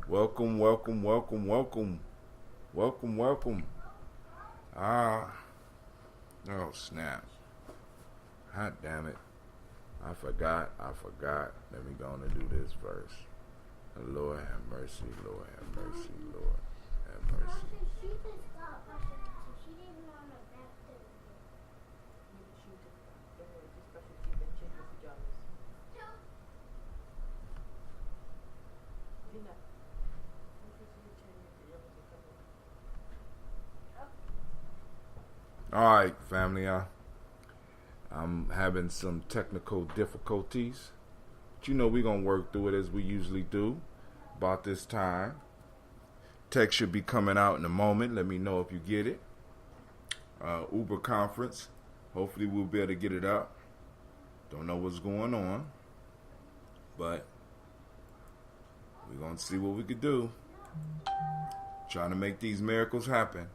Welcome, welcome, welcome, welcome. Welcome, welcome. Oh snap. Hot damn it. I forgot. Let me go on and do this verse. Lord have mercy, Lord have mercy, Lord have mercy. Alright, family, I'm having some technical difficulties. But you know we're going to work through it as we usually do about this time. Text should be coming out in a moment. Let me know if you get it. Uber conference. Hopefully we'll be able to get it up. Don't know what's going on. But we're going to see what we could do. Trying to make these miracles happen.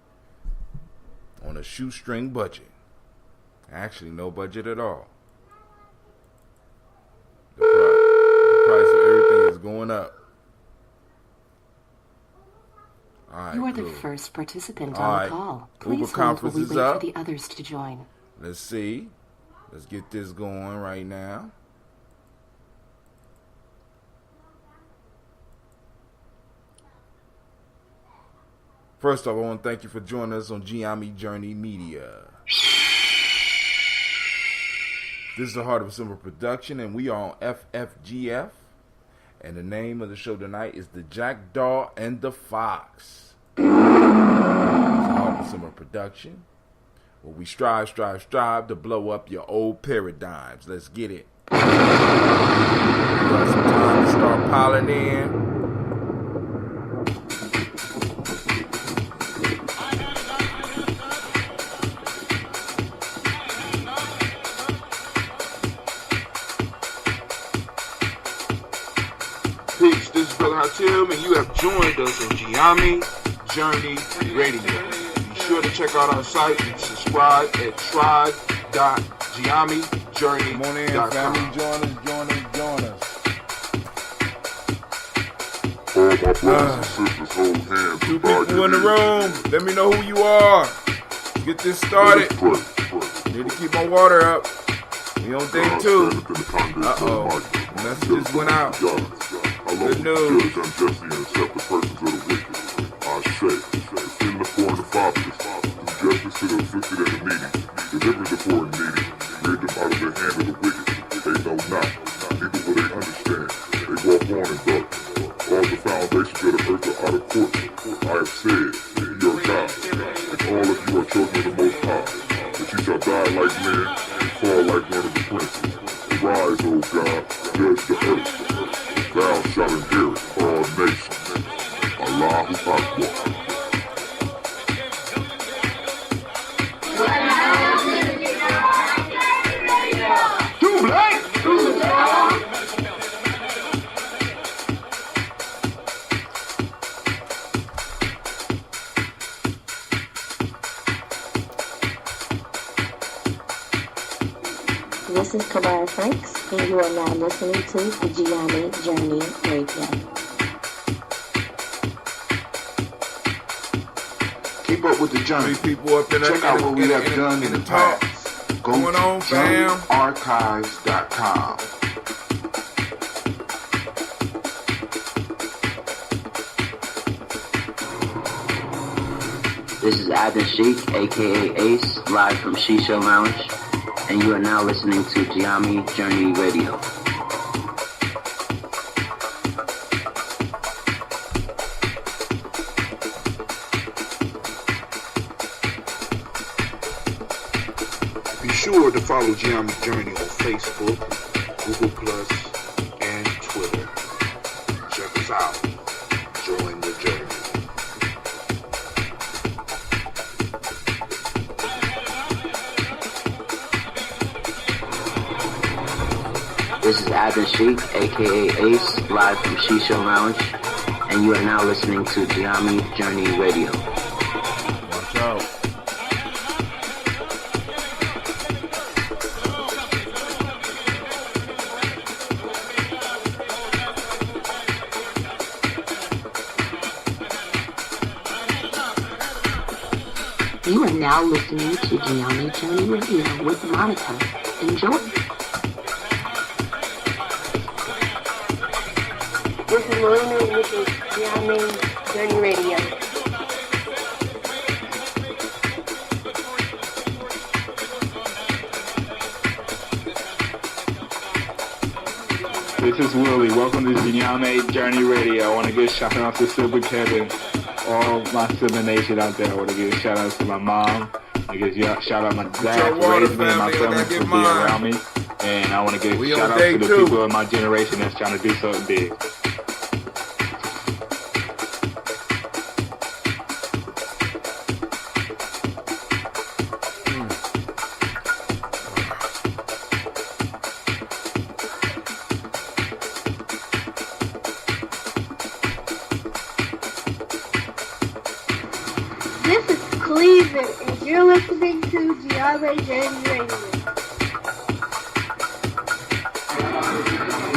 On a shoestring budget. Actually, no budget at all. The price of everything is going up. All right, you are cool. the first participant All on right. the call. Uber Please hold conference while we is wait up. for the others to join. Let's see. Let's get this going right now. First off, I want to thank you for joining us on Gye-Nyame Journey Media. This is the Heart of a Simple production, and we are on FFGF. And the name of the show tonight is the Jackdaw and the Fox. It's the Heart of a Simple production, where we strive to blow up your old paradigms. Let's get it. We got some time to start piling in. Peace, this is Brother Hatim, and you have joined us on Gye-Nyame Journey Radio. Be sure to check out our site and subscribe at tribe.gyenamejourney.com. Come on in, family. Join us. All my brothers and sisters, hold hands. Two people in the room. Let me know who you are. Get this started. Need to keep my water up. We on day 2. Uh-oh. The messages went out. Good news. I'm Jesse and accept the persons of the wicked. I say, defend the poor and the fatherless, do justice to the afflicted and the needy, deliver the poor and needy, rid them out of the hand of the wicked. They know not, neither will they understand. They walk on in darkness. All the foundations of the earth are out of court. I have said, ye are God, and all of you are children of the Most High. But you shall die like men and fall like one of the princes. Arise, O God, judge the earth. Thou shalt inherit all nations. Allahu Akbar. Too late! This is Kabara Franks, and you are now listening to the Gye-Nyame Journey Radio. Keep up with the journey. 3 people up in Check out what we have done in the talk. past. Go Going to on, fam? journeyarchives.com. This is Adam Sheik, aka Ace, live from Shisha Lounge, and you are now listening to Gye-Nyame Journey Radio. Be sure to follow Gye-Nyame Journey on Facebook, Google Plus, and Twitter. Check us out. Join the journey. This is Adam Sheik, aka Ace, live from Shisha Lounge, and you are now listening to Gye-Nyame Journey Radio. Watch out. You are now listening to Gye-Nyame Journey Radio with Monica. Enjoy. This is Marina with the Gye-Nyame Journey Radio. This is Willie. Welcome to Gye-Nyame Journey Radio. I want to give a shout out to Silver Kevin, all my Silver Nation out there. I want to give a shout out to my mom. I give a shout out to my dad for raising me and my family for being around me. And I want to give a shout out to the people in my generation that's trying to do something big. This is Cleveland, and you're listening to Gye-Nyame Journey Radio.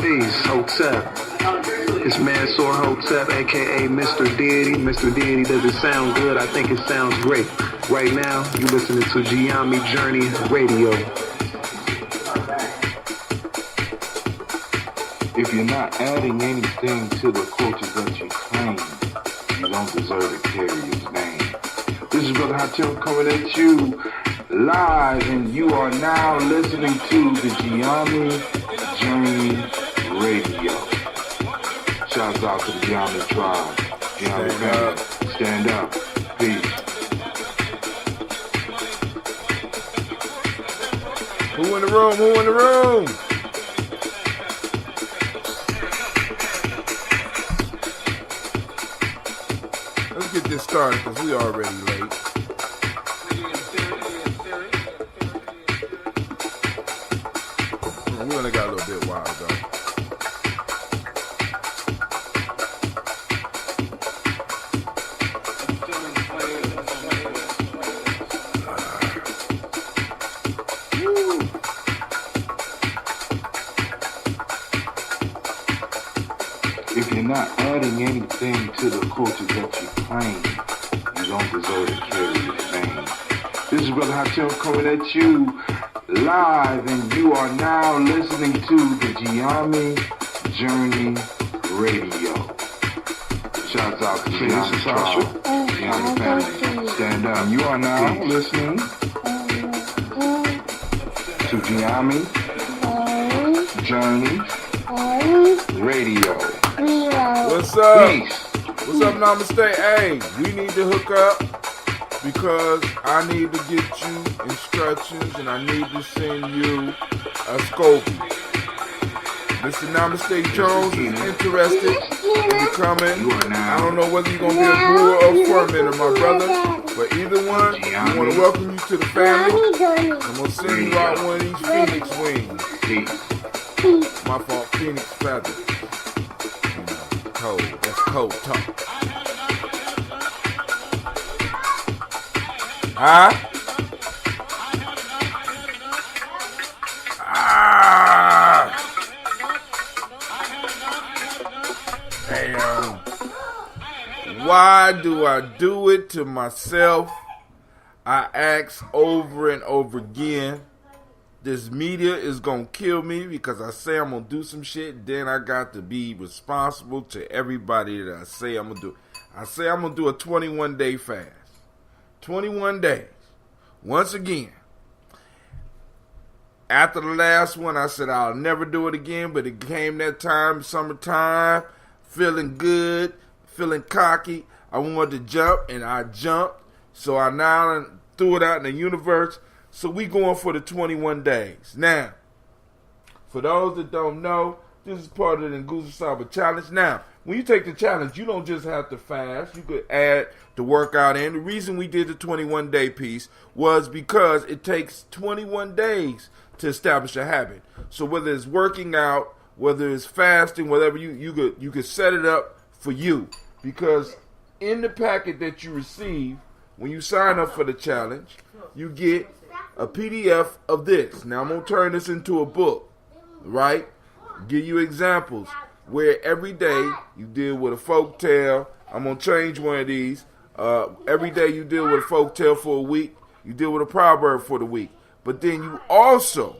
Peace, Hotep. It's Mansour Hotep, aka Mr. Deity. Mr. Deity, does it sound good? I think it sounds great. Right now, you're listening to Gye-Nyame Journey Radio. If you're not adding anything to the culture that you claim, you don't deserve to carry its name. This is Brother Hatem coming at you live, and you are now listening to the Gye-Nyame Journey Radio. Shouts out to the Gye-Nyame tribe, Gye-Nyame family. Stand up. Peace. Who in the room? Who in the room? Let's get this started because we already late. We only got a little bit while though. If you're not adding anything to the culture that you claim, you don't deserve to carry its name. This is Brother Hatem coming at you live, and you are now listening to the Gye-Nyame Journey Radio. Shouts out to Gye-Nyame tribe, Gye-Nyame family. Stand up. You are now listening to Gye-Nyame Journey Radio. What's up? Peace. What's up, Namaste? Hey, we need to hook up because I need to get you instructions and I need to send you a Scopie. Mr. Namaste Jones is interested in becoming, I don't know whether you're going to be a brewer or fermenter, my brother, but either one, we want to welcome you to the family. I'm going to send you out one of these Phoenix wings. My fault, Phoenix feathers. Cold. That's cold talk. Huh? Damn. Why do I do it to myself? I ask over and over again. This media is going to kill me because I say I'm going to do some shit. Then I got to be responsible to everybody that I say I'm going to do. I say I'm going to do a 21-day fast. 21 days. Once again. After the last one, I said I'll never do it again. But it came that time, summertime, feeling good, feeling cocky. I wanted to jump, and I jumped. So I now threw it out in the universe. So we going for the 21 days. Now, for those that don't know, this is part of the Nguzo Saba challenge. Now, when you take the challenge, you don't just have to fast. You could add the workout in. The reason we did the 21-day piece was because it takes 21 days to establish a habit. So whether it's working out, whether it's fasting, whatever, you could set it up for you. Because in the packet that you receive, when you sign up for the challenge, you get a PDF of this. Now I'm going to turn this into a book, right? Give you examples where every day you deal with a folk tale. I'm going to change one of these. Every day you deal with a folk tale for a week. You deal with a proverb for the week. But then you also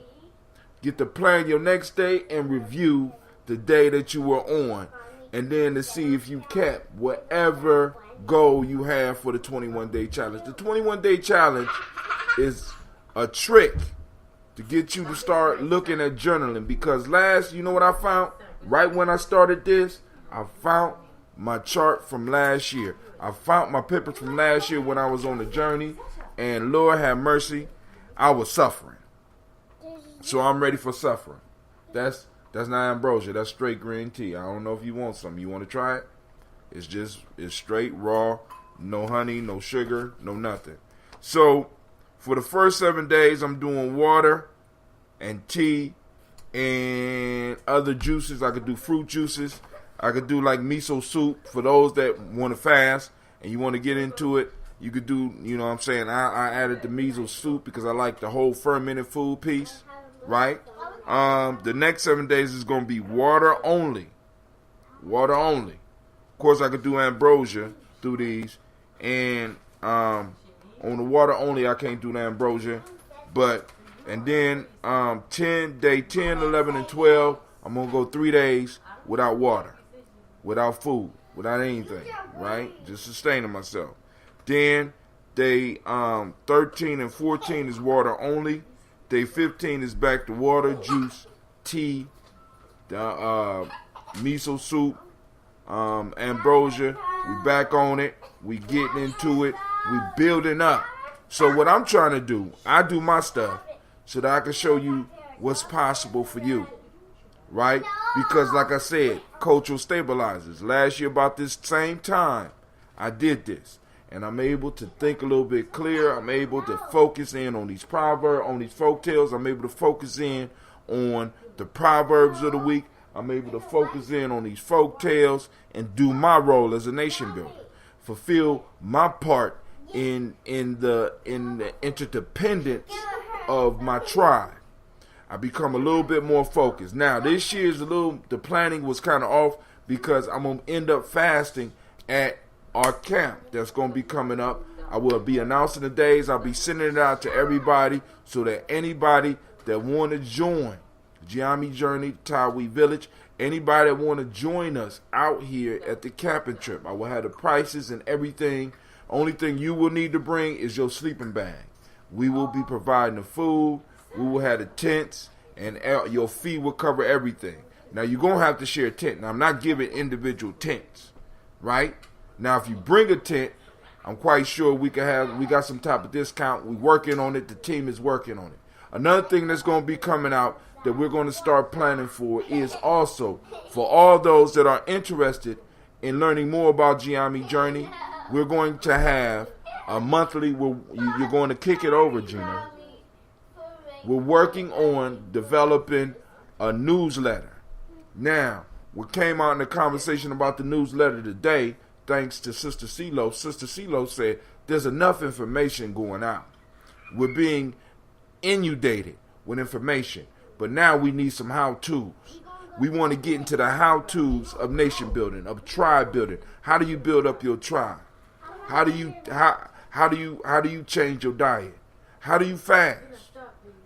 get to plan your next day and review the day that you were on. And then to see if you kept whatever goal you have for the 21-day challenge. The 21-day challenge is a trick to get you to start looking at journaling. Because you know what I found? Right when I started this, I found my chart from last year. I found my papers from last year when I was on the journey. And Lord have mercy, I was suffering. So I'm ready for suffering. That's not ambrosia. That's straight green tea. I don't know if you want some. You want to try it? It's straight, raw, no honey, no sugar, no nothing. So for the first 7 days, I'm doing water and tea and other juices. I could do fruit juices. I could do like miso soup for those that want to fast and you want to get into it. You could do, you know what I'm saying, I added the miso soup because I like the whole fermented food piece, right? The next 7 days is going to be water only. Water only. Of course, I could do ambrosia through these. And on the water only, I can't do the ambrosia. And then day 10, 11, and 12, I'm going to go 3 days without water, without food, without anything, right? Just sustaining myself. Then day 13 and 14 is water only. Day 15 is back to water, juice, tea, miso soup, ambrosia. We back on it. We getting into it. We building up. So what I'm trying to do, I do my stuff so that I can show you what's possible for you, right? Because like I said, cultural stabilizers. Last year about this same time, I did this. And I'm able to think a little bit clearer. I'm able to focus in on these proverbs, on these folk tales. I'm able to focus in on the proverbs of the week. I'm able to focus in on these folk tales and do my role as a nation builder. Fulfill my part in the interdependence of my tribe. I become a little bit more focused. Now, this year's the planning was kind of off because I'm going to end up fasting at our camp that's going to be coming up. I will be announcing the days. I'll be sending it out to everybody so that anybody that want to join Gye-Nyame Journey, Tawi Village, anybody that want to join us out here at the camping trip, I will have the prices and everything. Only thing you will need to bring is your sleeping bag. We will be providing the food. We will have the tents, and your fee will cover everything. Now, you're going to have to share a tent. Now, I'm not giving individual tents, right? Now, if you bring a tent, I'm quite sure we got some type of discount. We're working on it. The team is working on it. Another thing that's going to be coming out that we're going to start planning for is also for all those that are interested in learning more about Gye-Nyame Journey, we're going to have a monthly, you're going to kick it over, Gina. We're working on developing a newsletter. Now, what came out in the conversation about the newsletter today, thanks to Sister CeeLo. Sister CeeLo said there's enough information going out. We're being inundated with information, but now we need some how-tos. We want to get into the how-tos of nation building, of tribe building. How do you build up your tribe? How do you change your diet? How do you fast?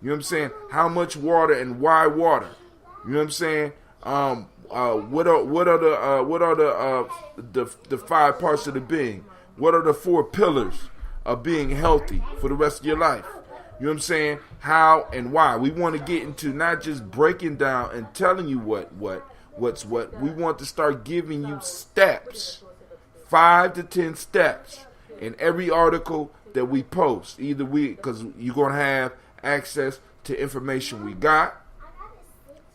You know what I'm saying? How much water and why water? You know what I'm saying? What are the 5 parts of the being? What are the 4 pillars of being healthy for the rest of your life? You know what I'm saying? How and why? We want to get into not just breaking down and telling you what's what. We want to start giving you steps, 5 to 10 steps in every article that we post. Because you're going to have access to information we got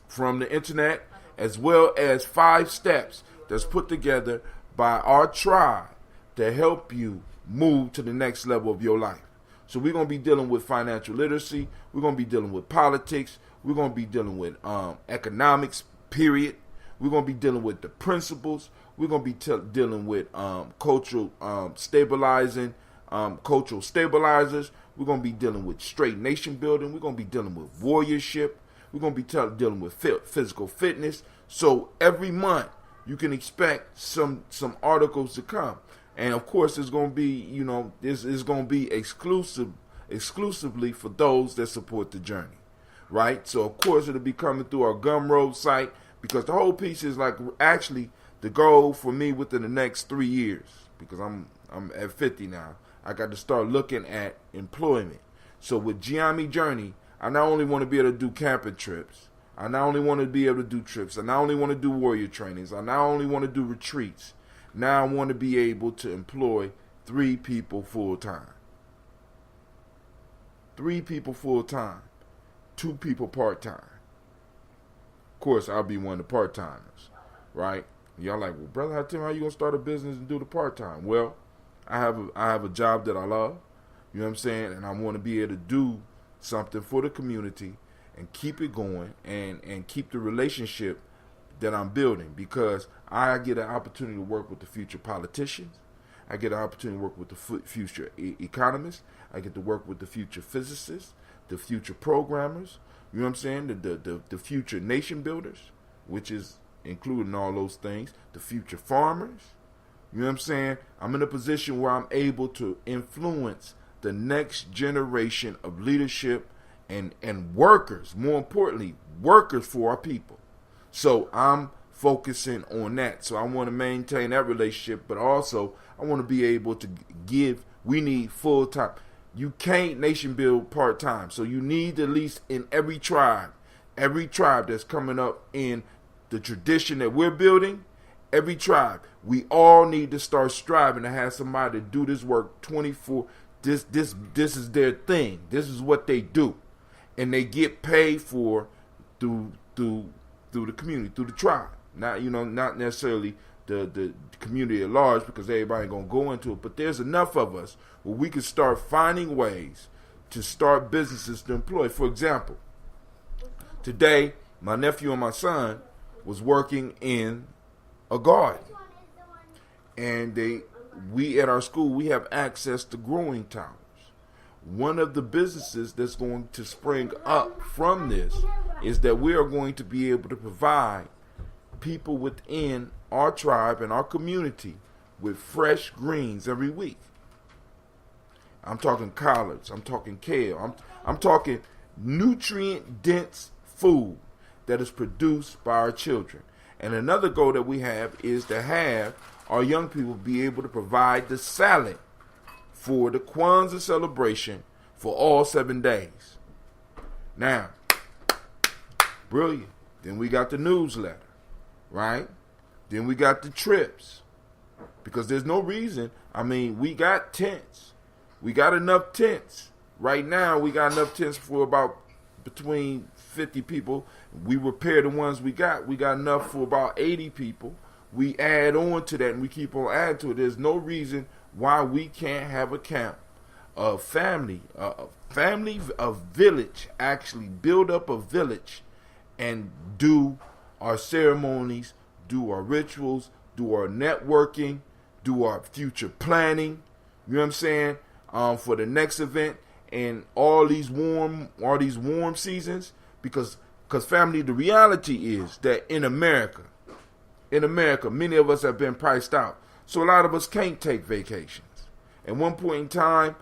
from the internet, as well as 5 steps that's put together by our tribe to help you move to the next level of your life. So we're going to be dealing with financial literacy. We're going to be dealing with politics. We're going to be dealing with economics, period. We're going to be dealing with the principles. We're going to be dealing with cultural stabilizers. We're going to be dealing with straight nation building. We're going to be dealing with warriorship. We're going to be dealing with physical fitness. So every month you can expect some articles to come. And of course, it's going to be, you know, this is going to be exclusively for those that support the journey, right? So of course, it'll be coming through our Gumroad site, because the whole piece is like actually the goal for me within the next 3 years, because I'm at 50 now. I got to start looking at employment. So with Gye-Nyame Journey, I not only want to be able to do camping trips, I not only want to be able to do trips, I not only want to do warrior trainings, I not only want to do retreats, now I want to be able to employ 3 people full time. 3 people full time, 2 people part time. Of course, I'll be one of the part timers, right? Y'all like, well, brother, how you gonna start a business and do the part time? Well, I have a job that I love, you know what I'm saying, and I want to be able to do something for the community and keep it going and keep the relationship that I'm building, because I get an opportunity to work with the future politicians. I get an opportunity to work with the future economists. I get to work with the future physicists, the future programmers, you know what I'm saying, the future nation builders, which is including all those things, the future farmers. You know what I'm saying? I'm in a position where I'm able to influence the next generation of leadership and workers, more importantly, workers for our people. So I'm focusing on that. So I want to maintain that relationship, but also I want to be able to give, we need full time. You can't nation build part time. So you need at least in every tribe that's coming up in the tradition that we're building, every tribe, we all need to start striving to have somebody to do this work 24. This is their thing. This is what they do. And they get paid for through the community, through the tribe. Not necessarily the community at large, because everybody ain't gonna go into it. But there's enough of us where we can start finding ways to start businesses to employ. For example, today my nephew and my son was working in a garden, and we at our school, we have access to growing towers. One of the businesses that's going to spring up from this is that we are going to be able to provide people within our tribe and our community with fresh greens every week. I'm talking collards, I'm talking kale, I'm talking nutrient-dense food that is produced by our children. And another goal that we have is to have our young people be able to provide the salad for the Kwanzaa celebration for all 7 days. Now, brilliant. Then we got the newsletter, right? Then we got the trips. Because there's no reason, we got tents. We got enough tents. Right now, we got enough tents for about between 50 people. We repair the ones we got. We got enough for about 80 people. We add on to that and we keep on adding to it. There's no reason why we can't have a camp, a family, a village, actually build up a village and do our ceremonies, do our rituals, do our networking, do our future planning, you know what I'm saying, for the next event and all these warm seasons, because family, the reality is that in America, many of us have been priced out. So a lot of us can't take vacations. At one point in time,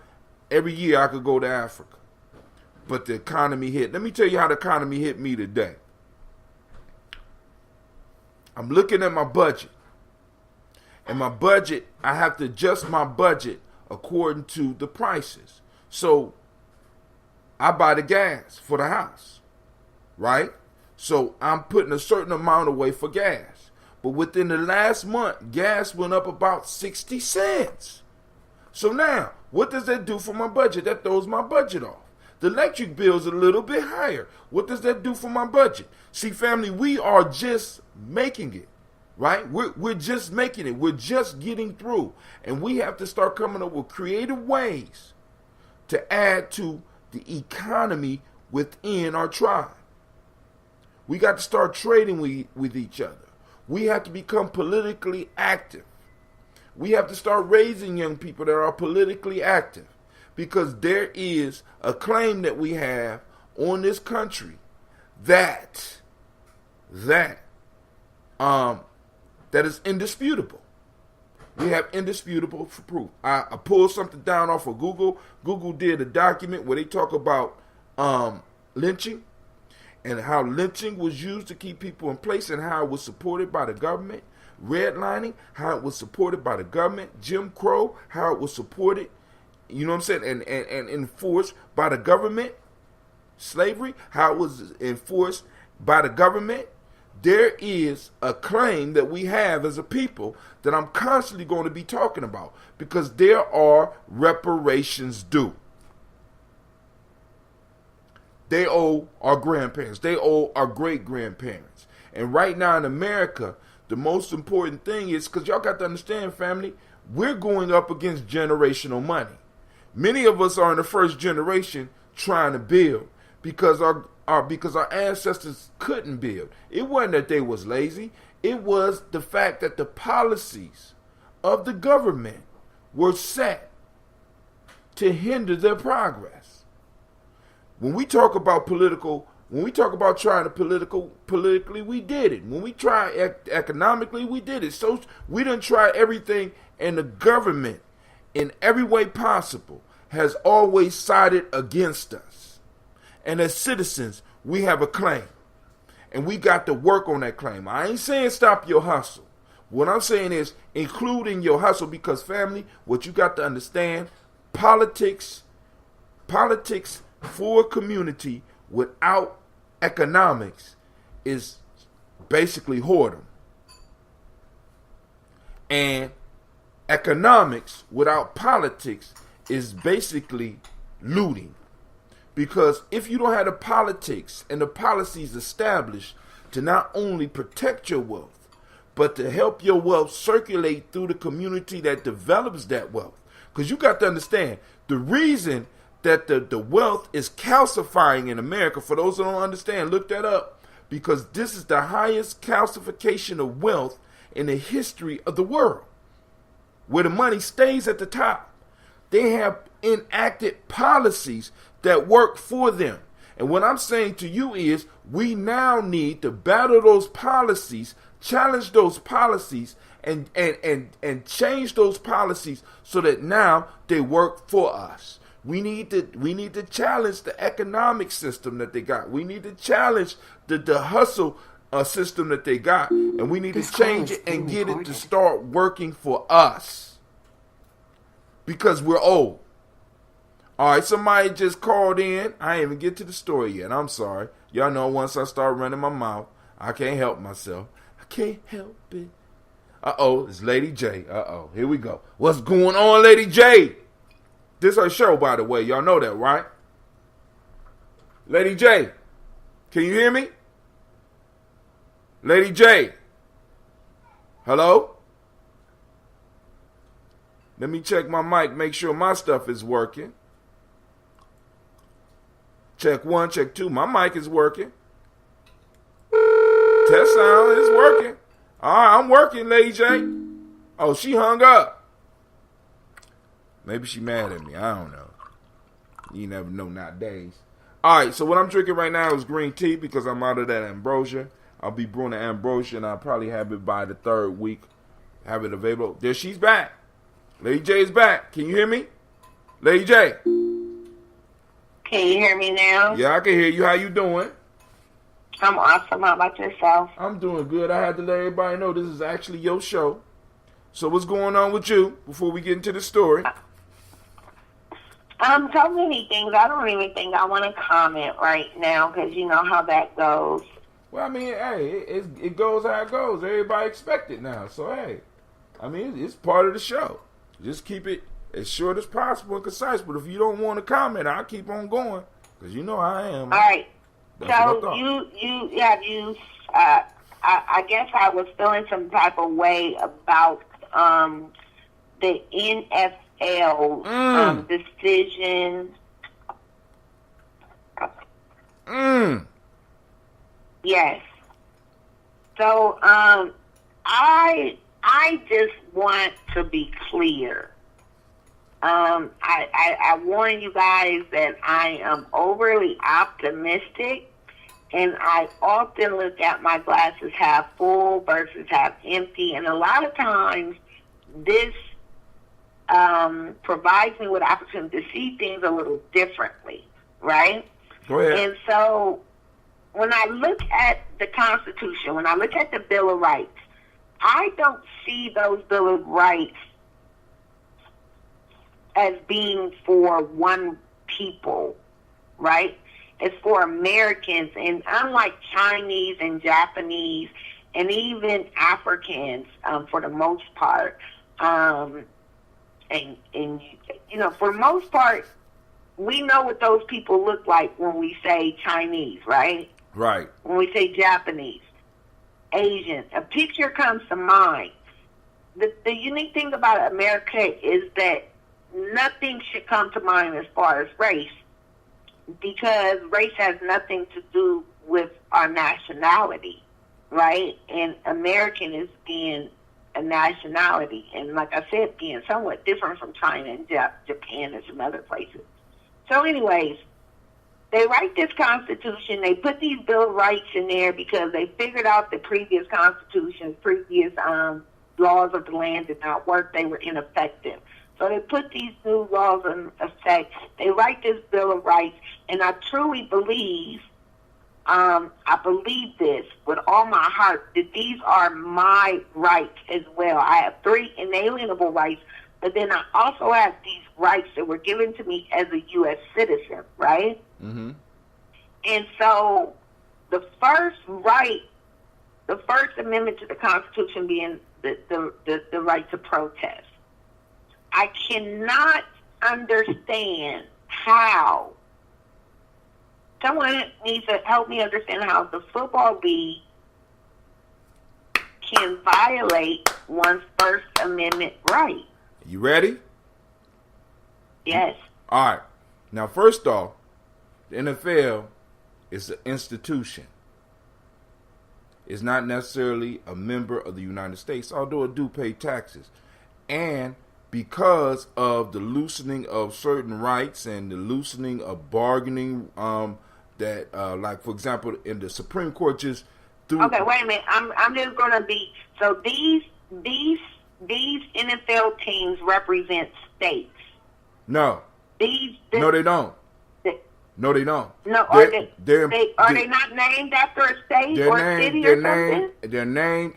every year I could go to Africa. But the economy hit. Let me tell you how the economy hit me today. I'm looking at my budget. And my budget, I have to adjust my budget according to the prices. So I buy the gas for the house, right? So I'm putting a certain amount away for gas. But within the last month, gas went up about 60 cents. So now, what does that do for my budget? That throws my budget off. The electric bill's a little bit higher. What does that do for my budget? See, family, we are just making it, right? We're just making it. We're just getting through. And we have to start coming up with creative ways to add to the economy within our tribe. We got to start trading with each other. We have to become politically active. We have to start raising young people that are politically active, because there is a claim that we have on this country that is indisputable. We have indisputable proof. I pulled something down off of Google. Google did a document where they talk about lynching and how lynching was used to keep people in place and how it was supported by the government. Redlining, how it was supported by the government. Jim Crow, how it was supported, you know what I'm saying, and enforced by the government. Slavery, how it was enforced by the government. There is a claim that we have as a people that I'm constantly going to be talking about because there are reparations due. They owe our grandparents. They owe our great-grandparents. And right now in America, the most important thing is, because y'all got to understand, family, we're going up against generational money. Many of us are in the first generation trying to build because our ancestors couldn't build. It wasn't that they was lazy. It was the fact that the policies of the government were set to hinder their progress. When we talk about trying to politically, we did it. When we try economically, we did it. So we done try everything, and the government, in every way possible, has always sided against us. And as citizens, we have a claim. And we got to work on that claim. I ain't saying stop your hustle. What I'm saying is include in your hustle because, family, what you got to understand, politics for a community without economics is basically whoredom. And economics without politics is basically looting. Because if you don't have the politics and the policies established to not only protect your wealth, but to help your wealth circulate through the community that develops that wealth. Because you got to understand, the reason that the wealth is calcifying in America, for those who don't understand, look that up, because this is the highest calcification of wealth in the history of the world, where the money stays at the top. They have enacted policies that work for them. And what I'm saying to you is we now need to battle those policies, challenge those policies, and change those policies so that now they work for us. We need to challenge the economic system that they got. We need to challenge the hustle system that they got. And we need to change it and get it to start working for us. Because we're old. All right, somebody just called in. I ain't even get to the story yet. I'm sorry. Y'all know once I start running my mouth, I can't help myself. I can't help it. Uh-oh, it's Lady J. Uh-oh, here we go. What's going on, Lady J? This her show, by the way. Y'all know that, right? Lady J, can you hear me? Lady J. Hello? Let me check my mic, make sure my stuff is working. Check 1, check 2. My mic is working. Test sound is working. All right, I'm working, Lady J. Oh, she hung up. Maybe she mad at me. I don't know. You never know nowadays. All right, so what I'm drinking right now is green tea because I'm out of that ambrosia. I'll be brewing the ambrosia, and I'll probably have it by the 3rd week. Have it available. There, she's back. Lady J is back. Can you hear me? Lady J. Can you hear me now? Yeah, I can hear you. How you doing? I'm awesome. How about yourself? I'm doing good. I had to let everybody know this is actually your show. So what's going on with you before we get into the story? So many things. I don't even think I want to comment right now because you know how that goes. Well, I mean, hey, it goes how it goes. Everybody expect it now. So, hey, I mean, it's part of the show. Just keep it as short as possible and concise. But if you don't want to comment, I'll keep on going because you know how I am. All right. That's so I guess I was feeling some type of way about the NFL decision. Yes. So I just want to be clear. I warn you guys that I am overly optimistic, and I often look at my glasses half full versus half empty, and a lot of times this provides me with opportunity to see things a little differently, right? Go ahead. And so when I look at the Constitution, when I look at the Bill of Rights, I don't see those Bill of Rights as being for one people, right? It's for Americans, and unlike Chinese and Japanese and even Africans, for the most part, and you know, for the most part, we know what those people look like when we say Chinese, right? Right. When we say Japanese, Asian, a picture comes to mind. The unique thing about America is that nothing should come to mind as far as race, because race has nothing to do with our nationality, right? And American is being a nationality, and like I said, being somewhat different from China and Japan and some other places. So anyways, they write this Constitution, they put these Bill of Rights in there because they figured out the previous Constitutions, previous laws of the land did not work, they were ineffective. So they put these new laws in effect. They write this Bill of Rights, and I truly believe, I believe this with all my heart, that these are my rights as well. I have 3 inalienable rights, but then I also have these rights that were given to me as a U.S. citizen, right? Mm-hmm. And so the first right, the First Amendment to the Constitution being the right to protest. I cannot understand how someone needs to help me understand how the Football League can violate one's First Amendment right. You ready? Yes. All right. Now, first off, the NFL is an institution. It's not necessarily a member of the United States, although it do pay taxes. And because of the loosening of certain rights and the loosening of bargaining, like for example, in the Supreme Court just threw. Okay, wait a minute. I'm just gonna be so these NFL teams represent states. No. No, they don't. No, they don't. No, are they not named after a state or a city or something? They're named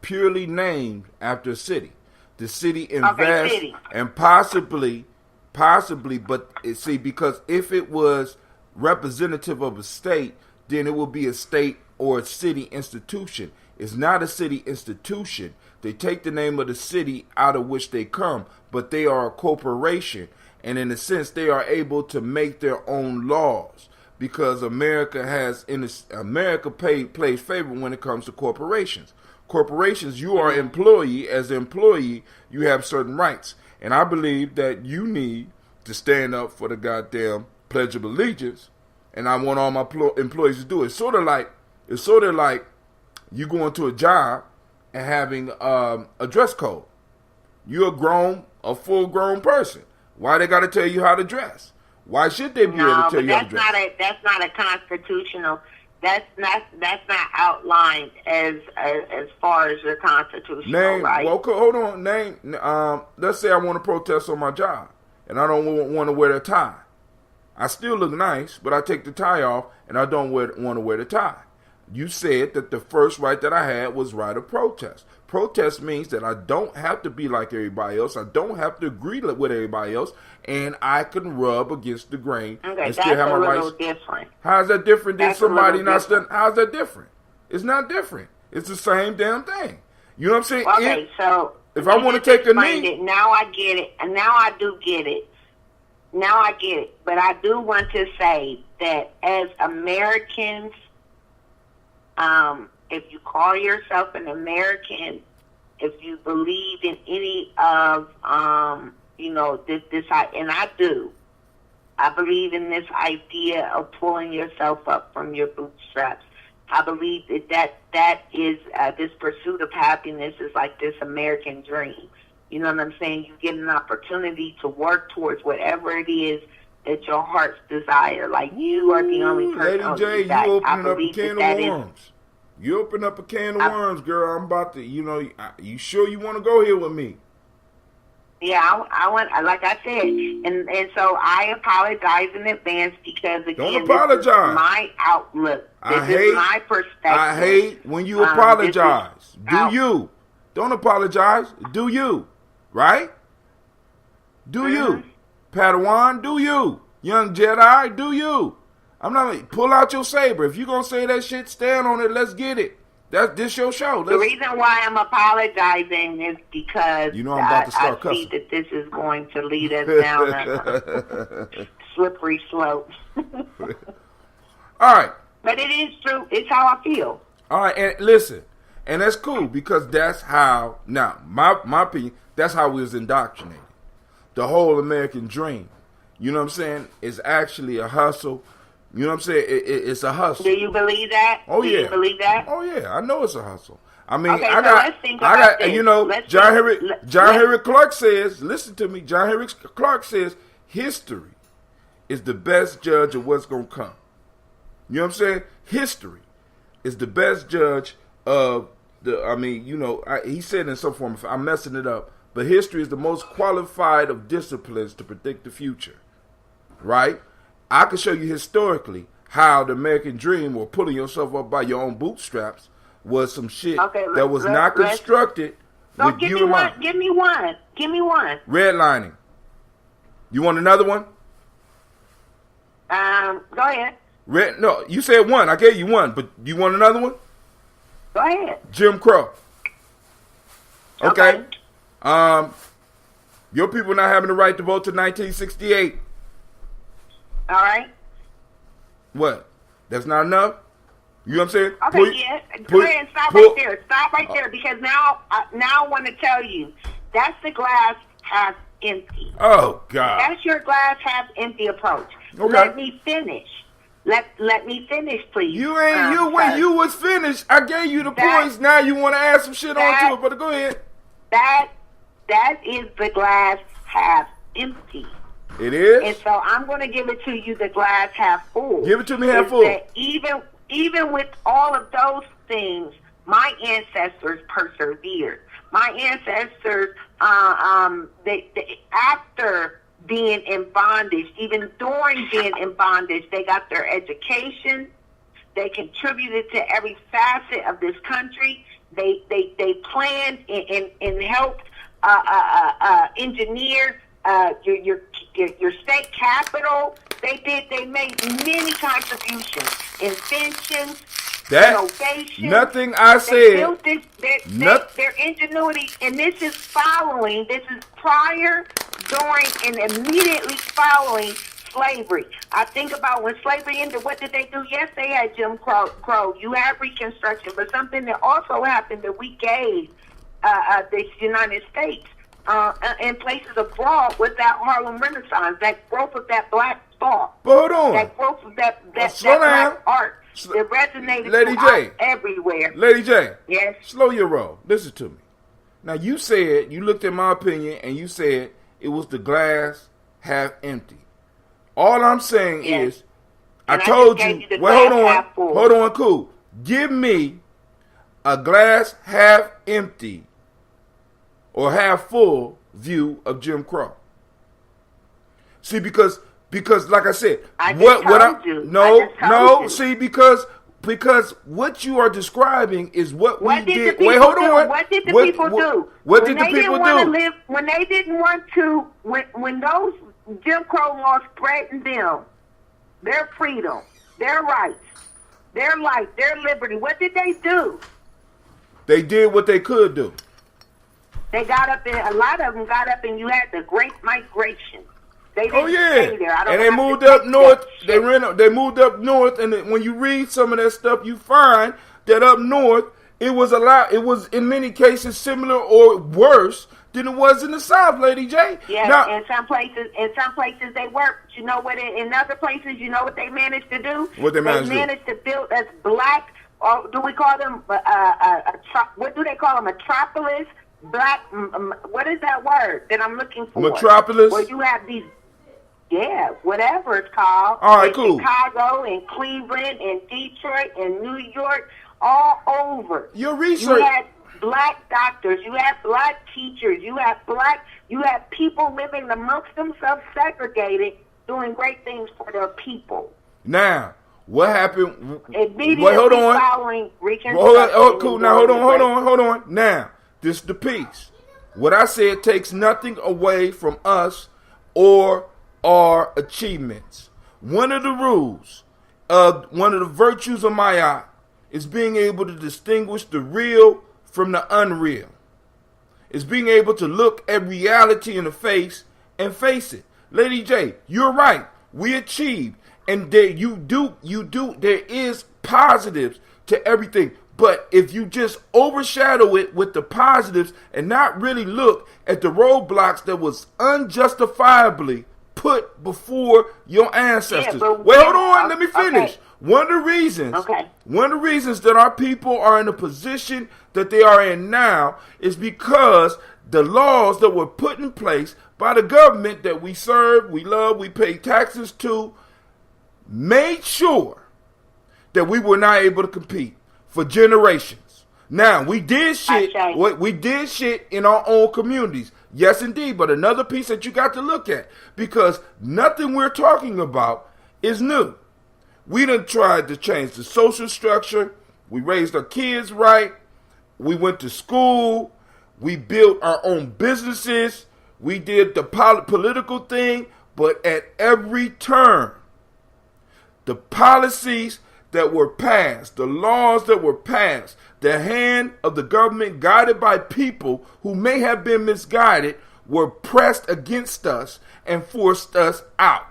purely named after a city. The city invests, and possibly, but see, because if it was representative of a state, then it would be a state or a city institution. It's not a city institution. They take the name of the city out of which they come, but they are a corporation, and in a sense, they are able to make their own laws because America plays favor when it comes to corporations. Corporations, you are employee. As an employee, you have certain rights. And I believe that you need to stand up for the goddamn Pledge of Allegiance. And I want all my employees to do it. It's sort of like you going to a job and having a dress code. You're a full-grown person. Why they got to tell you how to dress? Why should they be able to tell you how to dress? That's not a constitutional. That's not outlined as far as your constitutional right. Well, hold on. Let's say I want to protest on my job, and I don't want to wear a tie. I still look nice, but I take the tie off, and I don't want to wear the tie. You said that the first right that I had was right of protest. Protest means that I don't have to be like everybody else. I don't have to agree with everybody else, and I can rub against the grain and still have my rights. That's a little different. How's that different than somebody not studying? How's that different? It's not different. It's the same damn thing. You know what I'm saying? Okay, so if I want to take a knee, now I get it, and now I do get it. Now I get it, but I do want to say that as Americans, if you call yourself an American, if you believe in any of, this, and I do, I believe in this idea of pulling yourself up from your bootstraps. I believe that is this pursuit of happiness is like this American dream. You know what I'm saying? You get an opportunity to work towards whatever it is that your heart's desire. Like you are the only person. Lady J, you opening up a can of worms. You open up a can of worms, girl. I'm about to, you sure you want to go here with me? Yeah, I want, like I said, and so I apologize in advance because again, Don't apologize. This is my outlook. This is my perspective. I hate when you apologize. Do you? Don't apologize. Do you? Right? Do you? Padawan, do you? Young Jedi, do you? I'm not pull out your saber. If you're gonna say that shit, stand on it. Let's get it. This your show. The reason why I'm apologizing is because I'm about to start I cussing. see that this is going to lead us down a slippery slope. All right. But it is true. It's how I feel. All right, and listen, and that's cool because that's how. Now, my opinion, that's how we was indoctrinated. The whole American dream, you know what I'm saying, is actually a hustle. You know what I'm saying? It's a hustle. Do you believe that? Oh, Do yeah. you believe that? Oh, yeah. I know it's a hustle. I mean, Okay, let's think about this. You know, John Henry Clark says, listen to me, John Henry Clark says, history is the best judge of what's going to come. You know what I'm saying? History is the best judge of he said in some form, I'm messing it up, but history is the most qualified of disciplines to predict the future. Right? I can show you historically how the American dream or pulling yourself up by your own bootstraps was some shit that was not constructed with you in mind. Give me one. Redlining. You want another one? Go ahead. No, you said one. I gave you one, but you want another one? Go ahead. Jim Crow. Okay. Your people not having the right to vote to 1968. All right. What? That's not enough? You know what I'm saying? Okay, Go ahead and stop right there. Stop right there because now I want to tell you that's the glass half empty. Oh, God. That's your glass half empty approach. Okay. Let me finish. Let me finish, please. You was finished. I gave you the points. Now you want to add some shit onto it, but go ahead. That is the glass half empty. It is? And so I'm going to give it to you the glass half full. Give it to me half full. That even with all of those things, my ancestors persevered. My ancestors, they after being in bondage, even during being in bondage, they got their education. They contributed to every facet of this country. They planned and helped engineer your state capital. They made many contributions, inventions, innovation. Nothing I said. They built their ingenuity, and this is prior, during, and immediately following slavery. I think about when slavery ended, what did they do? Yes, they had Jim Crow. You had Reconstruction, but something that also happened that we gave the United States in places abroad with that Harlem Renaissance, that growth of that black thought. Hold on. That growth of that black art. It resonated everywhere. Lady J. Yes. Slow your roll. Listen to me. Now you looked at my opinion and you said it was the glass half empty. All I'm saying is, I told you. Well, hold on, cool. Give me a glass half empty or half full view of Jim Crow. See, because like I said, because what you are describing is what we did. Wait, hold on. What did the people do? What did the people do? When they didn't want to, when those Jim Crow laws threatened them, their freedom, their rights, their life, their liberty, what did they do? They did what they could do. They got up, and a lot of them got up, and you had the Great Migration. They didn't stay there. And they moved up north. They moved up north, and when you read some of that stuff, you find that up north it was in many cases similar or worse than it was in the South, Lady J. Yeah, now, in some places they worked. You know what? In other places, you know what they managed to do? What they managed to build as black, or do we call them what do they call them? Metropolis. Black. What is that word that I'm looking for? Metropolis. Where you have these. Yeah, whatever it's called. All right, cool. Chicago and Cleveland and Detroit and New York, all over. Your research. You had black doctors, you have black teachers, you have people living amongst themselves segregated, doing great things for their people. Now, what happened? Immediately Wait, hold on. following Reconstruction. Cool. Now, hold on. Now, this is the piece. What I said takes nothing away from us or our achievements. One of the rules, one of the virtues of Maya is being able to distinguish the real from the unreal. It's being able to look at reality in the face and face it. Lady J, you're right. We achieved. And there there is positives to everything. But if you just overshadow it with the positives and not really look at the roadblocks that was unjustifiably put before your ancestors. Wait, hold on, let me finish. Okay. One of the reasons that our people are in the position that they are in now is because the laws that were put in place by the government that we serve, we love, we pay taxes to, made sure that we were not able to compete for generations. Now, we did shit in our own communities. Yes, indeed. But another piece that you got to look at, because nothing we're talking about is new. We done tried to change the social structure. We raised our kids right. We went to school. We built our own businesses. We did the political thing. But at every turn, the policies that were passed, the laws that were passed, the hand of the government guided by people who may have been misguided were pressed against us and forced us out.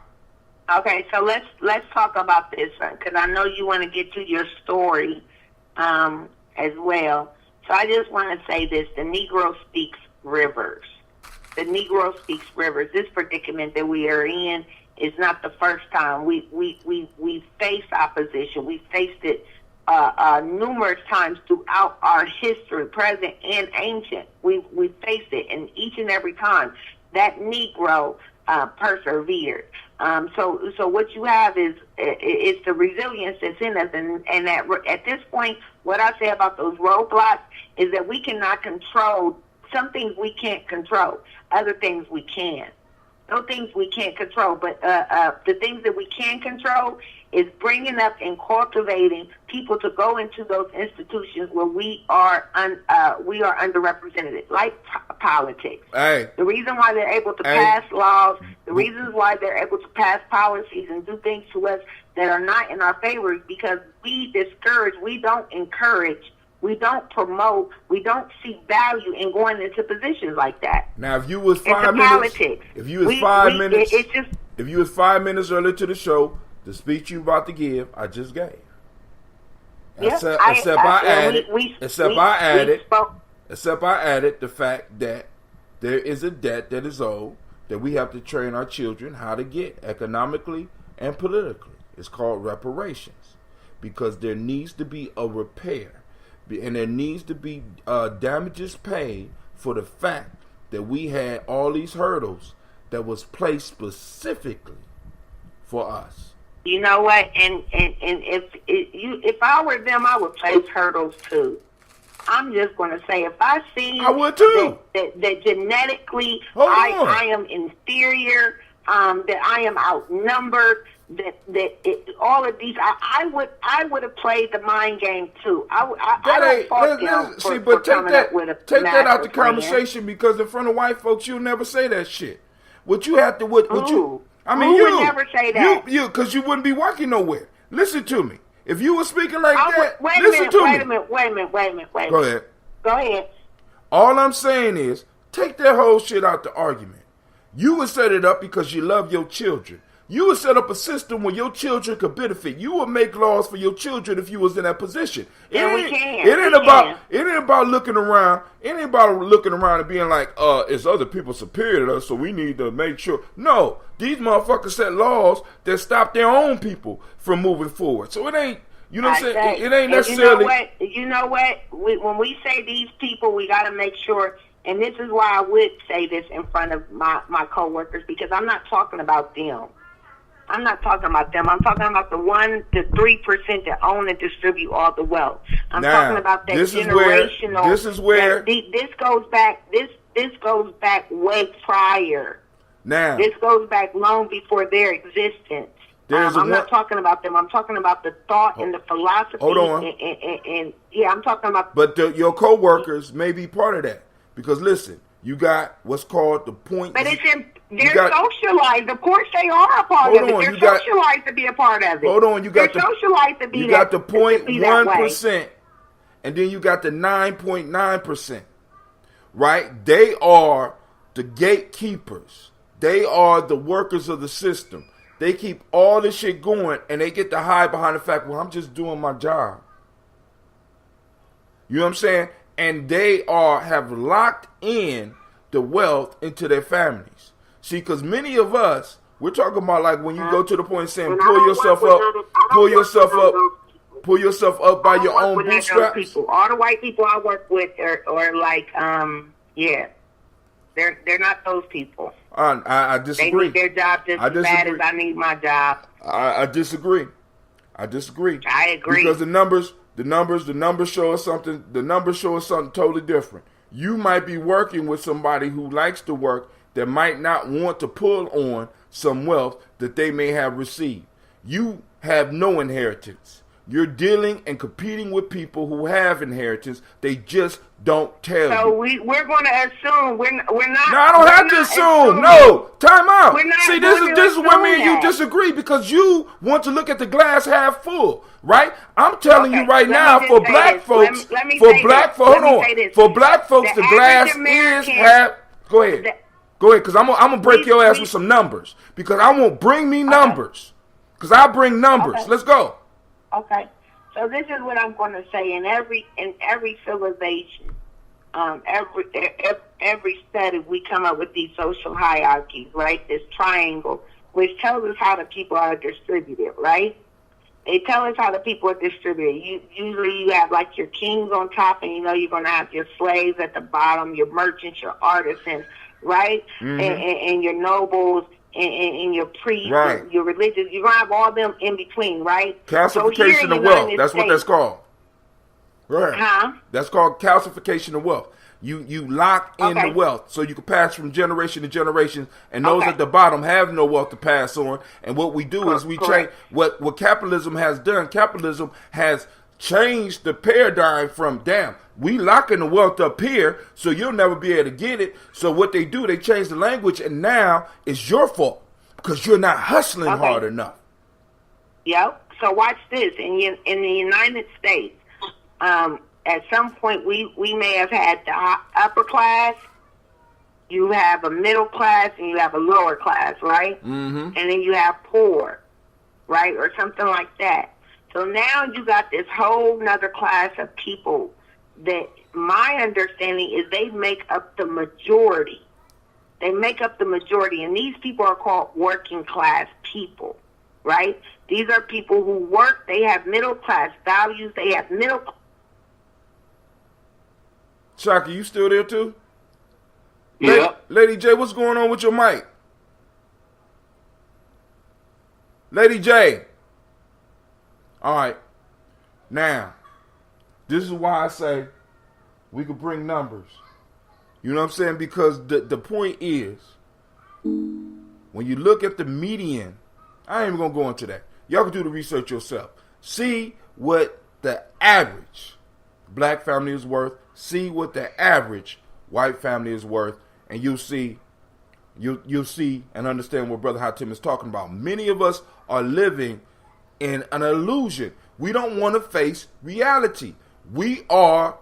Okay, so let's talk about this, because I know you want to get to your story as well. So I just want to say this: the Negro speaks rivers. The Negro speaks rivers. This predicament that we are in is not the first time. We faced opposition. We faced it numerous times throughout our history, present and ancient. We faced it, and each and every time that Negro persevered. So what you have is the resilience that's in us, and that at this point, what I say about those roadblocks is that we cannot control. Some things we can't control, other things we can. Those things we can't control, but the things that we can control is bringing up and cultivating people to go into those institutions where we are underrepresented, like politics. Hey. The reason why they're able to pass laws, the reasons why they're able to pass policies and do things to us that are not in our favor is because we discourage, we don't encourage, we don't promote, we don't see value in going into positions like that. Now, if you was 5 minutes, if you was 5 minutes early to the show, the speech you about to give, I just gave. Except I added the fact that there is a debt that is owed that we have to train our children how to get economically and politically. It's called reparations, because there needs to be a repair. And there needs to be damages paid for the fact that we had all these hurdles that was placed specifically for us. You know what? And if I were them, I would place hurdles too. I'm just going to say, if I see I would too. That genetically I am inferior, that I am outnumbered, all of these, I would have played the mind game too. I take that out the conversation, because in front of white folks, you'll never say that shit. What you have to, would never say that. Because you wouldn't be working nowhere. Listen to me. If you were speaking like that, listen to me. Wait a minute. Go ahead. All I'm saying is, take that whole shit out the argument. You would set it up because you love your children. You would set up a system where your children could benefit. You would make laws for your children if you was in that position. It ain't about looking around. It ain't about looking around and being like, it's other people superior to us, so we need to make sure. No, these motherfuckers set laws that stop their own people from moving forward. So it ain't, you know what I'm saying? It ain't necessarily. You know what? When we say these people, we got to make sure. And this is why I would say this in front of my coworkers, because I'm not talking about them. I'm not talking about them. I'm talking about the 3% that own and distribute all the wealth. I'm talking about that generational. This is where this goes back. This goes back way prior. Now this goes back long before their existence. I'm not talking about them. I'm talking about the thought and the philosophy. Hold on. And yeah, I'm talking about. But your co-workers may be part of that because listen, you got what's called the point. But they're socialized. Of course, they are a part of it. They're socialized to be a part of it. Hold on, they're socialized to be. You got the 0.1%, and then you got the 9.9%. Right? They are the gatekeepers. They are the workers of the system. They keep all this shit going, and they get to hide behind the fact, well, I'm just doing my job. You know what I'm saying? And they have locked in the wealth into their families. See, because many of us, we're talking about like when you go to the point of saying, pull yourself up by your own bootstraps. All the white people I work with are like, yeah, they're not those people. I disagree. They need their job just as bad as I need my job. I disagree. I agree. Because the numbers show us something. The numbers show us something totally different. You might be working with somebody who likes to work that might not want to pull on some wealth that they may have received. You have no inheritance. You're dealing and competing with people who have inheritance. They just don't tell you. So we're going to assume we're not. No, I don't have to assume. No, time out. See, this is where me and you disagree because you want to look at the glass half full, right? I'm telling you right now, for black folks, for black folks, the glass is half. Go ahead, because I'm gonna break your ass with some numbers because I won't bring me numbers because I bring numbers. Okay. Let's go. Okay, so this is what I'm going to say. In every civilization, every study, we come up with these social hierarchies, right? This triangle, which tells us how the people are distributed, right? They tell us how the people are distributed. Usually you have like your kings on top, and you're going to have your slaves at the bottom, your merchants, your artisans, right? Mm-hmm. And your nobles. And your priests, right. Your religious, you're going to have all them in between, right? Calcification of wealth. That's what that's called. Right. Huh? That's called calcification of wealth. You lock in the wealth so you can pass from generation to generation, and those at the bottom have no wealth to pass on. And what we do is we change what capitalism has done. Capitalism has changed the paradigm from we locking the wealth up here so you'll never be able to get it. So what they do, they change the language, and now it's your fault because you're not hustling hard enough. Yep. So watch this. In the United States, at some point we may have had the upper class, you have a middle class, and you have a lower class, right? Mm-hmm. And then you have poor, right? Or something like that. So now you got this whole nother class of people that my understanding is they make up the majority. They make up the majority, and these people are called working class people, right? These are people who work, they have middle class values, they have middle. Shaka, you still there too? Yeah. Lady J, what's going on with your mic? Lady J. All right. Now, this is why I say we could bring numbers. You know what I'm saying? Because the point is, when you look at the median, I ain't even going to go into that. Y'all can do the research yourself. See what the average black family is worth. See what the average white family is worth. And you'll see and understand what Brother Hatim is talking about. Many of us are living in an illusion. We don't want to face reality. We are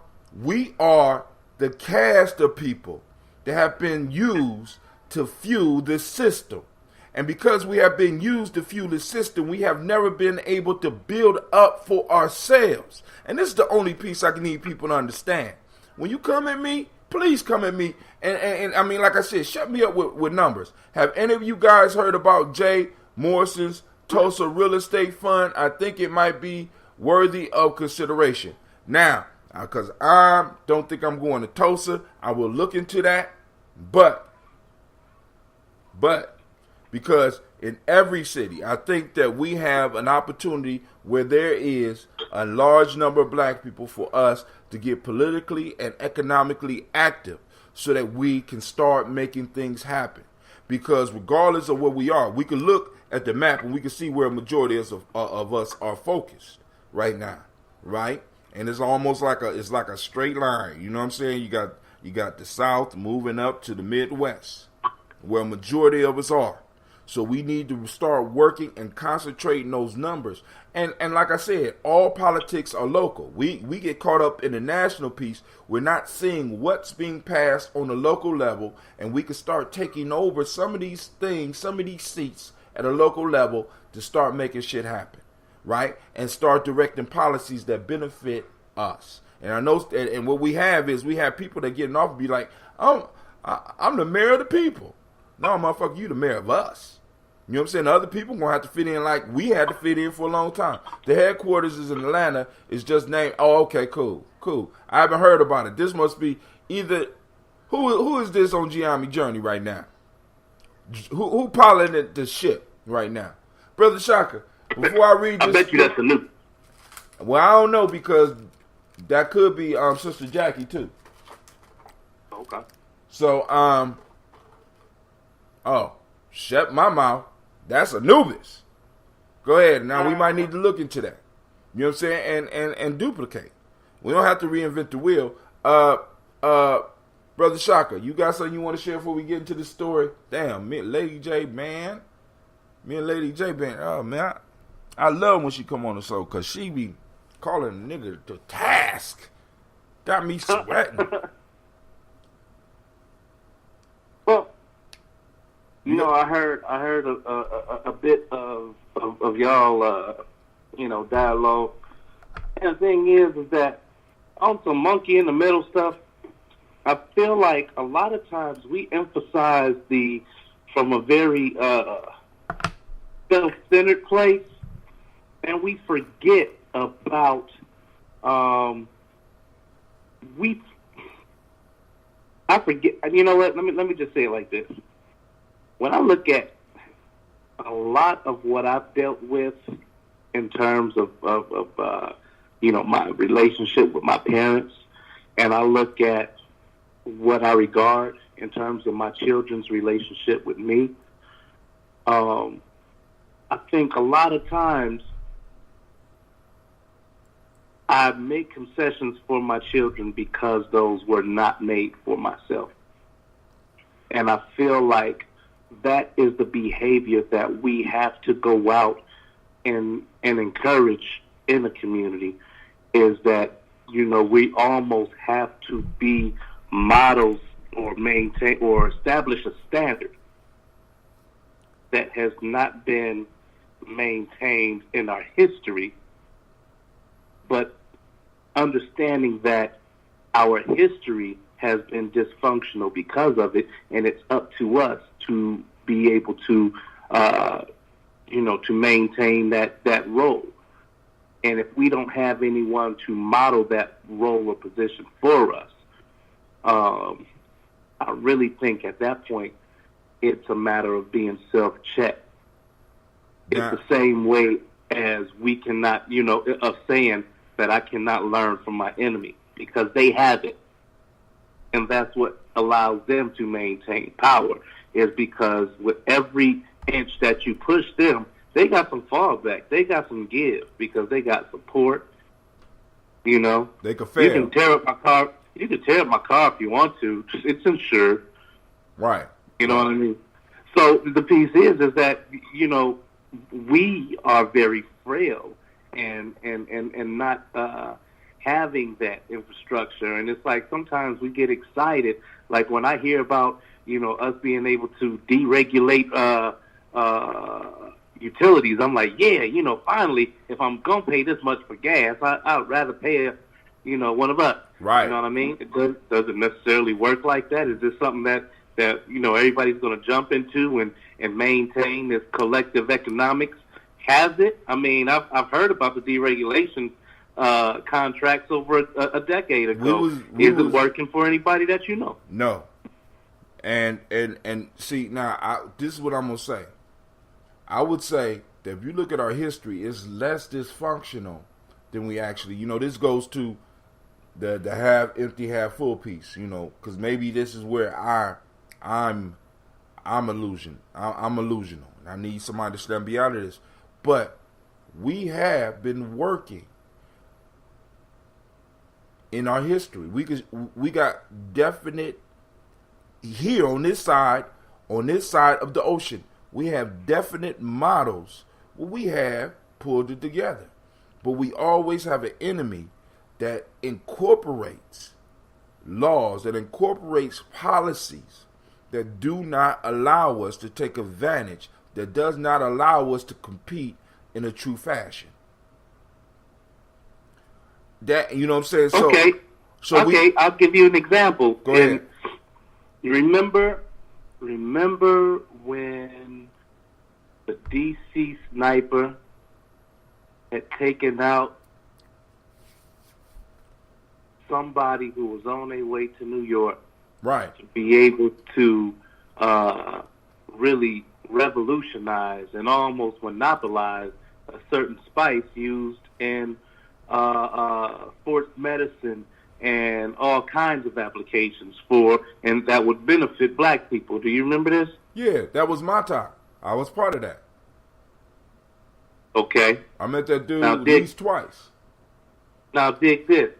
the cast of people that have been used to fuel this system. And because we have been used to fuel this system, we have never been able to build up for ourselves. And this is the only piece I need people to understand. When you come at me, please come at me. And I mean, like I said, shut me up with numbers. Have any of you guys heard about Jay Morrison's Tulsa Real Estate Fund? I think it might be worthy of consideration. Now, because I don't think I'm going to Tulsa, I will look into that. But Because in every city, I think that we have an opportunity where there is a large number of black people for us to get politically and economically active so that we can start making things happen. Because regardless of where we are, we can look at the map and we can see where a majority of us are focused right now, right? And it's almost like a straight line. You know what I'm saying? You got the South moving up to the Midwest, where a majority of us are. So we need to start working and concentrating those numbers. And like I said, all politics are local. We get caught up in the national piece. We're not seeing what's being passed on the local level, and we can start taking over some of these things, some of these seats at a local level to start making shit happen, right? And start directing policies that benefit us. And I know, and what we have people that getting off and be like, I'm the mayor of the people. No, motherfucker, you the mayor of us. You know what I'm saying? The other people going to have to fit in like we had to fit in for a long time. The headquarters is in Atlanta. Is just named, oh, okay, cool. I haven't heard about it. This must be either, who is this on Gye-Nyame Journey right now? Who piloting the ship right now? Brother Shaka, before I read this. I bet you that's the new. Well, I don't know because that could be Sister Jackie too. Okay. So, shut my mouth. That's Anubis. Go ahead. Now we might need to look into that. You know what I'm saying? And duplicate. We don't have to reinvent the wheel. Brother Shaka, you got something you want to share before we get into the story? Damn, me and Lady J, man. Oh, man. I love when she come on the show because she be calling a nigga to task. Got me sweating. Well, you know, I heard a bit of y'all, dialogue. And the thing is that on some monkey in the middle stuff, I feel like a lot of times we emphasize from a very self-centered place, and we forget about I forget. You know what? Let me just say it like this. When I look at a lot of what I've dealt with in terms of my relationship with my parents, and I look at what I regard in terms of my children's relationship with me, I think a lot of times I make concessions for my children because those were not made for myself. And I feel like that is the behavior that we have to go out and encourage in the community, is that, we almost have to be models or maintain or establish a standard that has not been maintained in our history, but understanding that our history has been dysfunctional because of it, and it's up to us to be able to, to maintain that role. And if we don't have anyone to model that role or position for us, I really think at that point it's a matter of being self-checked. Yeah. It's the same way as we cannot, of saying that I cannot learn from my enemy because they have it. And that's what allows them to maintain power, is because with every inch that you push them, they got some fallback. They got some give because they got support. They can fail. You can tear up my car. You can tear up my car if you want to. It's insured. Right. You know what I mean? So the piece is that, we are very frail and not having that infrastructure. And it's like sometimes we get excited. Like when I hear about, us being able to deregulate utilities, I'm like, yeah, finally, if I'm going to pay this much for gas, I'd rather pay, one of us. Right. You know what I mean? Does it necessarily work like that? Is this something that everybody's going to jump into and maintain this collective economics? Has it? I mean, I've heard about the deregulation contracts over a decade ago. Is it working for anybody that you know? No. And see, now, this is what I'm going to say. I would say that if you look at our history, it's less dysfunctional than we actually, this goes to the half empty, half full piece, because maybe this is where I'm illusional. And I need somebody to stand me out of this. But we have been working in our history. We got definite here on this side of the ocean. We have definite models where we have pulled it together. But we always have an enemy that incorporates laws, that incorporates policies that do not allow us to take advantage, that does not allow us to compete in a true fashion. That, you know what I'm saying? Okay, I'll give you an example. Go ahead. You remember when the DC sniper had taken out somebody who was on their way to New York, right, to be able to really revolutionize and almost monopolize a certain spice used in sports medicine and all kinds of applications and that would benefit black people. Do you remember this? Yeah, that was my time. I was part of that. Okay. I met that dude at least twice. Now dig this.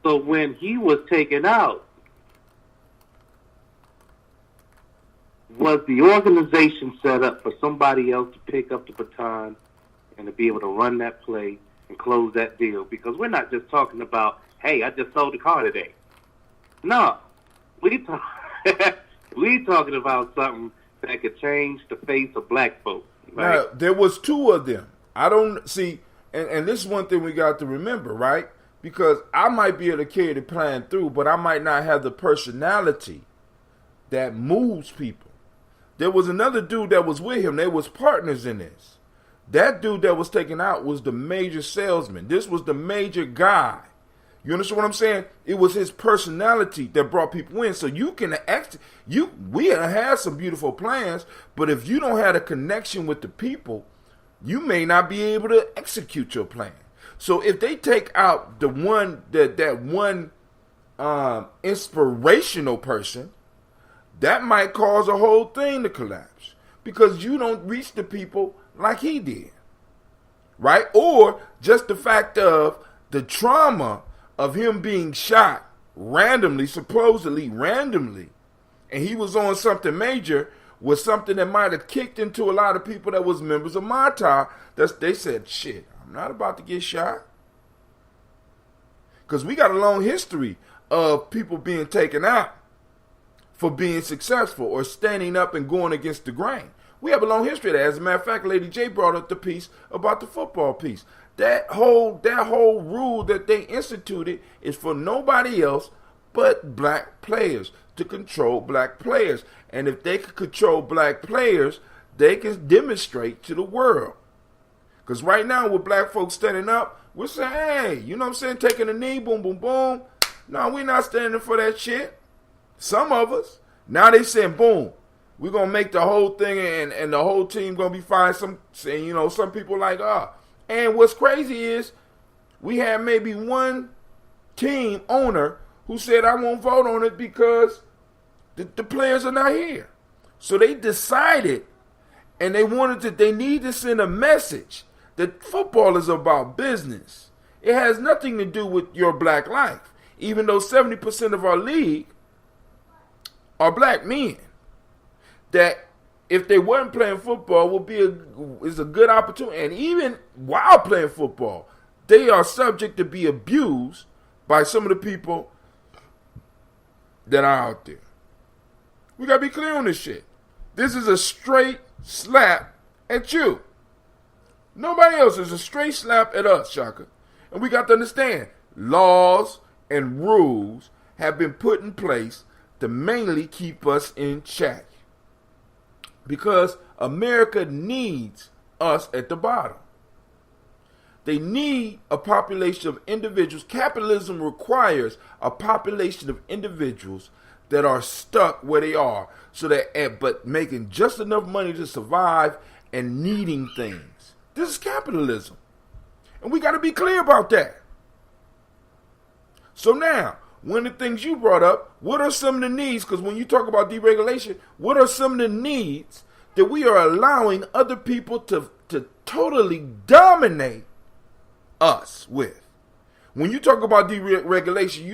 So when he was taken out, was the organization set up for somebody else to pick up the baton and to be able to run that play and close that deal? Because we're not just talking about, hey, I just sold the car today. No. We talking about something that could change the face of black folks. Right? Now, there was two of them. I don't see, and this is one thing we got to remember, right? Because I might be able to carry the plan through, but I might not have the personality that moves people. There was another dude that was with him. They was partners in this. That dude that was taken out was the major salesman. This was the major guy. You understand what I'm saying? It was his personality that brought people in. So you can we have some beautiful plans, but if you don't have a connection with the people, you may not be able to execute your plan. So if they take out that one inspirational person, that might cause a whole thing to collapse because you don't reach the people like he did, right? Or just the fact of the trauma of him being shot randomly, supposedly randomly, and he was on something major, was something that might have kicked into a lot of people that was members of Mata. They said, shit, I'm not about to get shot. Because we got a long history of people being taken out for being successful or standing up and going against the grain. We have a long history of that. As a matter of fact, Lady J brought up the piece about the football piece. That whole rule that they instituted is for nobody else but black players, to control black players. And if they can control black players, they can demonstrate to the world. Because right now with black folks standing up, we're saying, hey, you know what I'm saying, taking a knee, boom, boom, boom. No, we're not standing for that shit. Some of us. Now they saying, boom, we're going to make the whole thing and the whole team going to be fine. Some people like, And what's crazy is we had maybe one team owner who said, I won't vote on it because the players are not here. So they decided, and they need to send a message that football is about business. It has nothing to do with your black life, even though 70% of our league are black men. That if they weren't playing football is a good opportunity. And even while playing football, they are subject to be abused by some of the people that are out there. We got to be clear on this shit. This is a straight slap at you. Nobody else is a straight slap at us, Shaka. And we got to understand, laws and rules have been put in place to mainly keep us in check. Because America needs us at the bottom. They need a population of individuals. Capitalism requires a population of individuals that are stuck where they are, so that but making just enough money to survive and needing things. This is capitalism, and we got to be clear about that. So now, one of the things you brought up, what are some of the needs? Because when you talk about deregulation, what are some of the needs that we are allowing other people to totally dominate us with? When you talk about deregulation,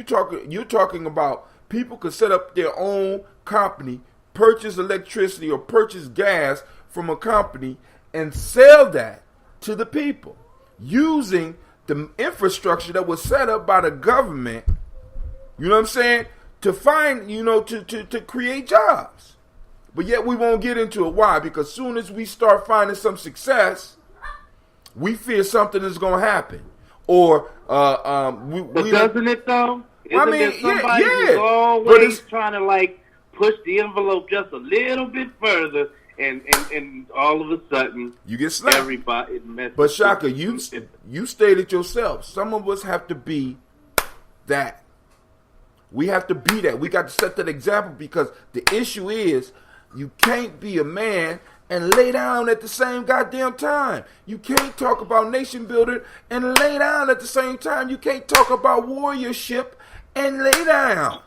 you're talking about people could set up their own company, purchase electricity or purchase gas from a company, and sell that to the people using the infrastructure that was set up by the government, you know what I'm saying, to find, to create jobs. But yet we won't get into it. Why? Because as soon as we start finding some success, we fear something is going to happen. Or, doesn't it though? Isn't there somebody who's always trying to push the envelope just a little bit further, and all of a sudden you get slapped. Everybody messes. But Shaka, you stated yourself, some of us have to be that. We have to be that. We got to set that example, because the issue is you can't be a man and lay down at the same goddamn time. You can't talk about nation building and lay down at the same time. You can't talk about warriorship and lay down.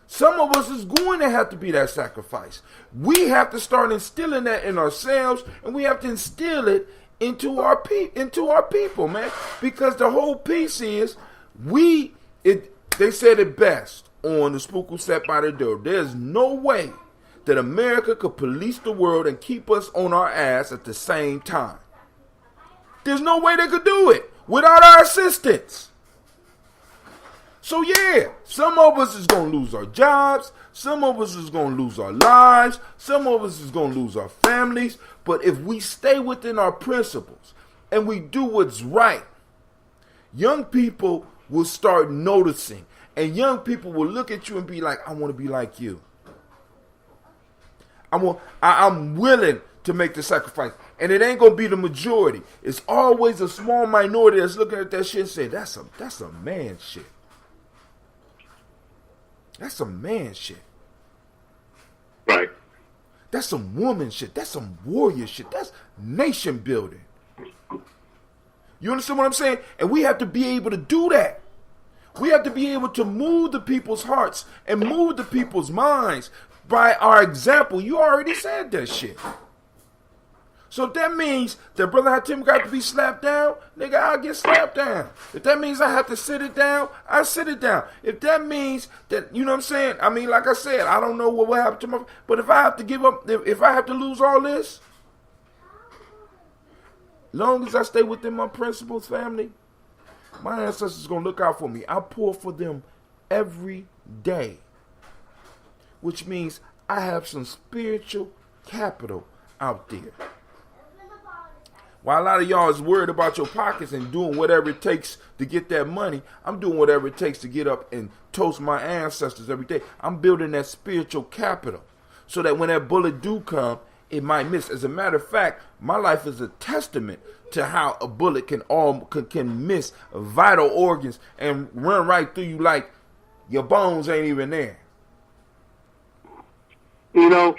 Some of us is going to have to be that sacrifice. We have to start instilling that in ourselves, and we have to instill it into our people, man. Because the whole piece is, they said it best on the Spook Who Sat by the Door. There's no way that America could police the world and keep us on our ass at the same time. There's no way they could do it without our assistance. So yeah, some of us is going to lose our jobs. Some of us is going to lose our lives. Some of us is going to lose our families. But if we stay within our principles and we do what's right, young people will start noticing. And young people will look at you and be like, I want to be like you. I'm willing to make the sacrifice. And it ain't going to be the majority. It's always a small minority that's looking at that shit and saying, that's a man shit. That's some man shit. Right. That's some woman shit. That's some warrior shit. That's nation building. You understand what I'm saying? And we have to be able to do that. We have to be able to move the people's hearts and move the people's minds by our example. You already said that shit. So if that means that Brother Hatim got to be slapped down, nigga, I'll get slapped down. If that means I have to sit it down, I sit it down. If that means that, you know what I'm saying? I mean, like I said, I don't know what will happen to my... But if I have to give up, if I have to lose all this, long as I stay within my principles, family, my ancestors going to look out for me. I pour for them every day, which means I have some spiritual capital out there. While a lot of y'all is worried about your pockets and doing whatever it takes to get that money, I'm doing whatever it takes to get up and toast my ancestors every day. I'm building that spiritual capital so that when that bullet do come, it might miss. As a matter of fact, my life is a testament to how a bullet can miss vital organs and run right through you like your bones ain't even there. You know,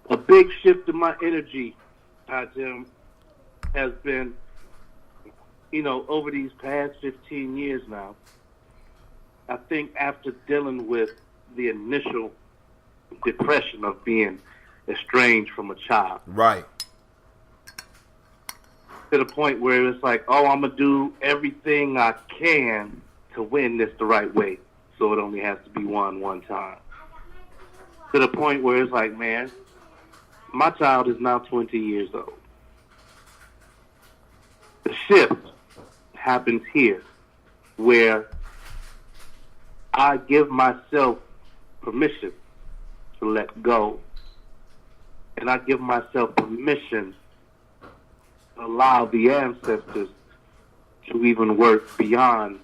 a big shift in my energy, Jim, has been, over these past 15 years now. I think after dealing with the initial depression of being estranged from a child. Right. To the point where it's like, I'm going to do everything I can to win this the right way. So it only has to be won one time. To the point where it's like, man, my child is now 20 years old. The shift happens here where I give myself permission to let go. And I give myself permission to allow the ancestors to even work beyond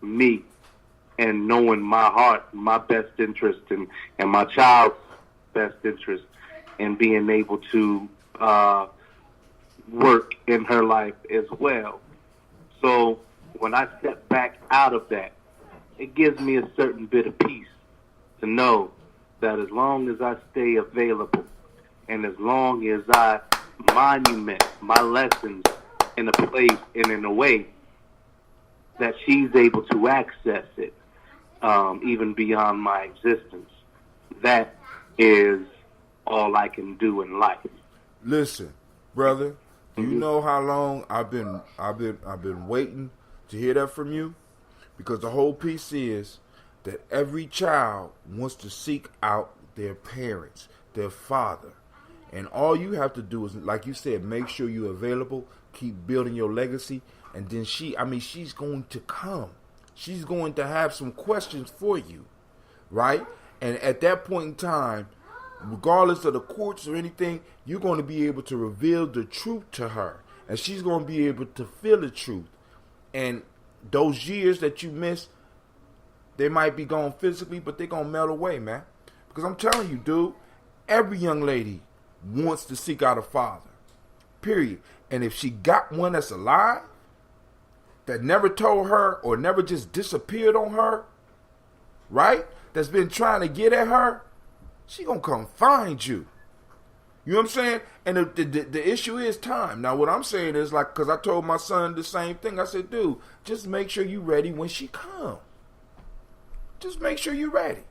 me and knowing my heart, my best interest, and my child's best interest, and being able to work in her life as well. So when I step back out of that, it gives me a certain bit of peace to know that as long as I stay available and as long as I monument my lessons in a place and in a way that she's able to access it, even beyond my existence, that is all I can do in life. Listen, brother, do you know how long I've been waiting to hear that from you? Because the whole piece is that every child wants to seek out their parents, their father. And all you have to do is, like you said, make sure you're available, keep building your legacy, and then she's going to come. She's going to have some questions for you, right? And at that point in time, regardless of the courts or anything, you're going to be able to reveal the truth to her. And she's going to be able to feel the truth. And those years that you missed, they might be gone physically, but they're going to melt away, man. Because I'm telling you, dude, every young lady wants to seek out a father, period. And if she got one that's alive, that never told her or never just disappeared on her, right, that's been trying to get at her, she gonna come find you. You know what I'm saying? And the issue is time. Now what I'm saying is, like, because I told my son the same thing. I said, dude, just make sure you ready when she come. Just make sure you ready.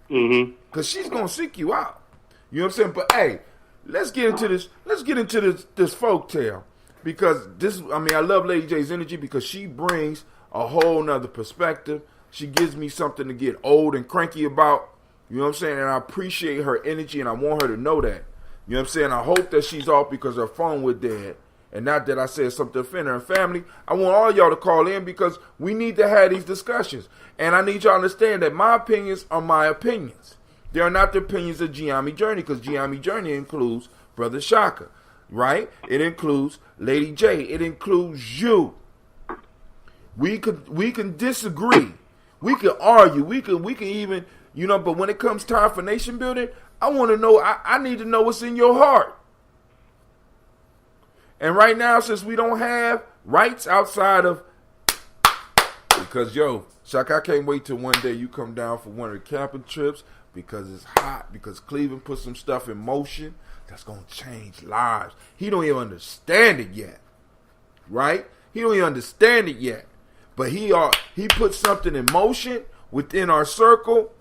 Because she's gonna seek you out. You know what I'm saying? But hey, let's get into this. Let's get into this folktale, because I love Lady J's energy because she brings a whole nother perspective. She gives me something to get old and cranky about. You know what I'm saying? And I appreciate her energy, and I want her to know that. You know what I'm saying? I hope that she's off because her phone was dead, and not that I said something to offend her and family. I want all y'all to call in because we need to have these discussions. And I need y'all to understand that my opinions are my opinions. They are not the opinions of Gye-Nyame Journey, because Gye-Nyame Journey includes Brother Shaka, right? It includes Lady J. It includes you. We can disagree. We can argue. We can even, but when it comes time for nation building, I want to know, I need to know what's in your heart. And right now, since we don't have rights outside of, because Shaka, I can't wait till one day you come down for one of the camping trips, because it's hot, because Cleveland put some stuff in motion that's going to change lives. He don't even understand it yet, right? He don't even understand it yet. But he put something in motion within our circle.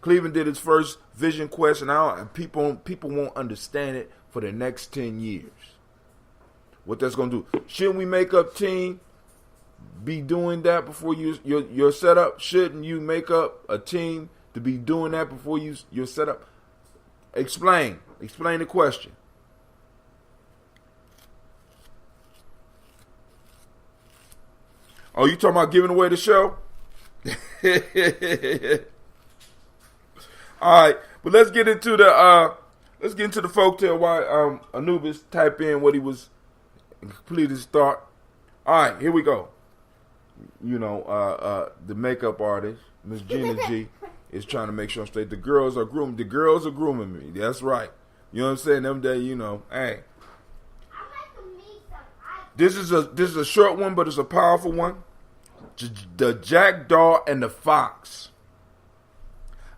Cleveland did his first vision quest, and people won't understand it for the next 10 years. What that's going to do. Shouldn't we make up team be doing that before your setup? Shouldn't you make up a team to be doing that before your setup? Explain the question. Oh, you talking about giving away the show? All right, but let's get into the folktale while Anubis type in what he was complete his thought. All right, here we go. The makeup artist, Miss Gina G, is trying to make sure I'm straight. The girls are grooming me. That's right. You know what I'm saying? Them day, hey. This is a short one, but it's a powerful one. The Jackdaw and the Fox.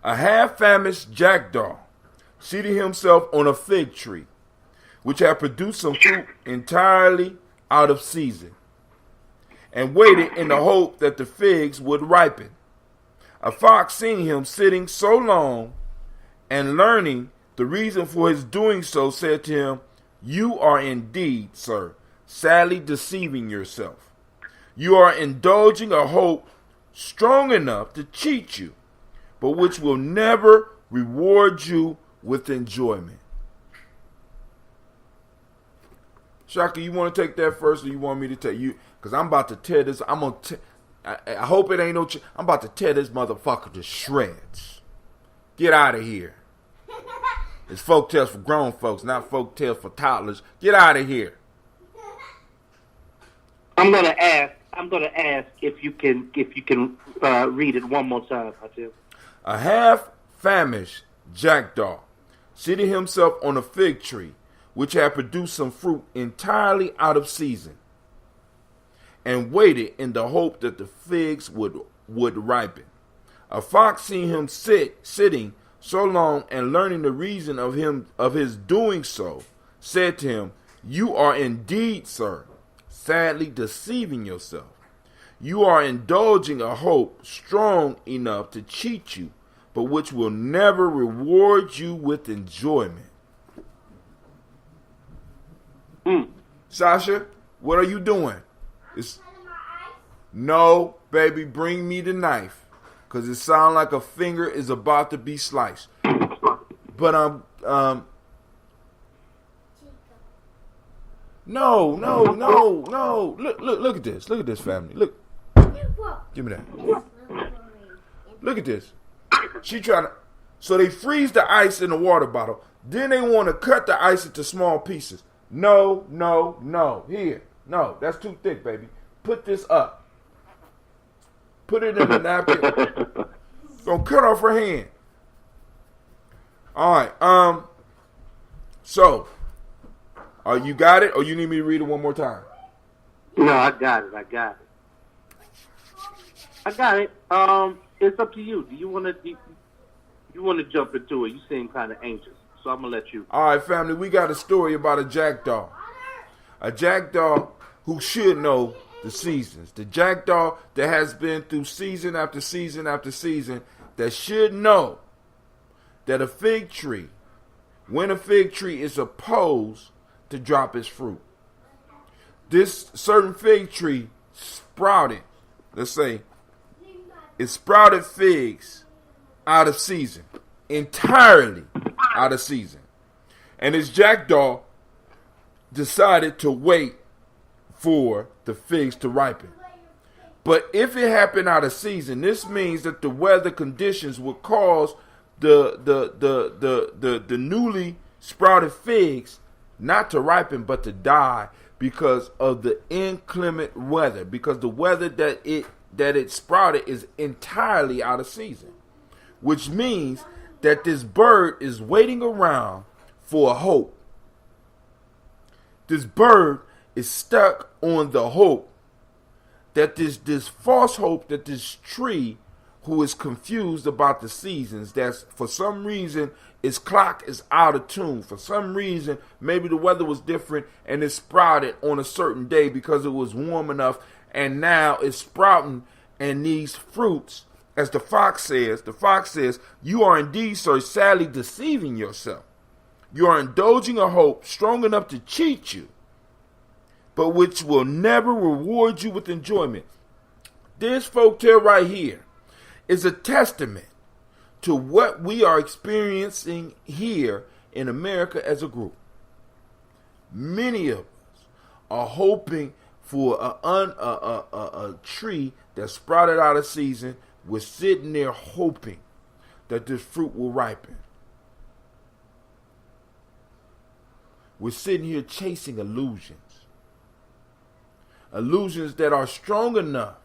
A half-famished jackdaw seated himself on a fig tree, which had produced some fruit entirely out of season, and waited in the hope that the figs would ripen. A fox, seeing him sitting so long and learning the reason for his doing so, said to him, "You are indeed, sir, sadly deceiving yourself. You are indulging a hope strong enough to cheat you, but which will never reward you with enjoyment." Shaka, you want to take that first, or you want me to take you? Because I'm about to tear this. I hope it ain't no. I'm about to tear this motherfucker to shreds. Get out of here. It's folktales for grown folks, not folktales for toddlers. Get out of here. I'm gonna ask if you can read it one more time, Patel. A half-famished jackdaw seated himself on a fig tree, which had produced some fruit entirely out of season, and waited in the hope that the figs would would ripen. A fox seeing him sitting so long and learning the reason of his doing so, said to him, "You are indeed, sir, sadly deceiving yourself. You are indulging a hope strong enough to cheat you, but which will never reward you with enjoyment." Sasha, what are you doing? No, baby, bring me the knife, because it sounds like a finger is about to be sliced. But no. Look at this. Look at this, family. Look. Give me that. Look at this. She trying to. So they freeze the ice in the water bottle. Then they want to cut the ice into small pieces. No. Here. No, that's too thick, baby. Put this up. Put it in the napkin. Gonna cut off her hand. All right. So, you got it, or you need me to read it one more time? No, I got it. It's up to you. Do you want to jump into it? You seem kind of anxious, so I'm gonna let you. All right, family. We got a story about a jackdaw. A jackdaw who should know the seasons. The jackdaw that has been through season after season after season, that should know that a fig tree, when a fig tree is supposed to drop its fruit. This certain fig tree sprouted, let's say, it sprouted figs out of season, entirely out of season. And this jackdaw decided to wait for the figs to ripen. But if it happened out of season, this means that the weather conditions would cause the newly sprouted figs not to ripen but to die because of the inclement weather, because the weather that it sprouted is entirely out of season, which means that this bird is waiting around for a hope. This bird is stuck on the hope that this false hope that this tree, who is confused about the seasons, that's for some reason its clock is out of tune. For some reason, maybe the weather was different and it sprouted on a certain day because it was warm enough, and now it's sprouting, and these fruits, as the fox says, "You are indeed, sir, sadly deceiving yourself. You are indulging a hope strong enough to cheat you, but which will never reward you with enjoyment." This folktale right here is a testament to what we are experiencing here in America as a group. Many of us are hoping for a tree that sprouted out of season. We're sitting there hoping that this fruit will ripen. We're sitting here chasing illusions. Illusions that are strong enough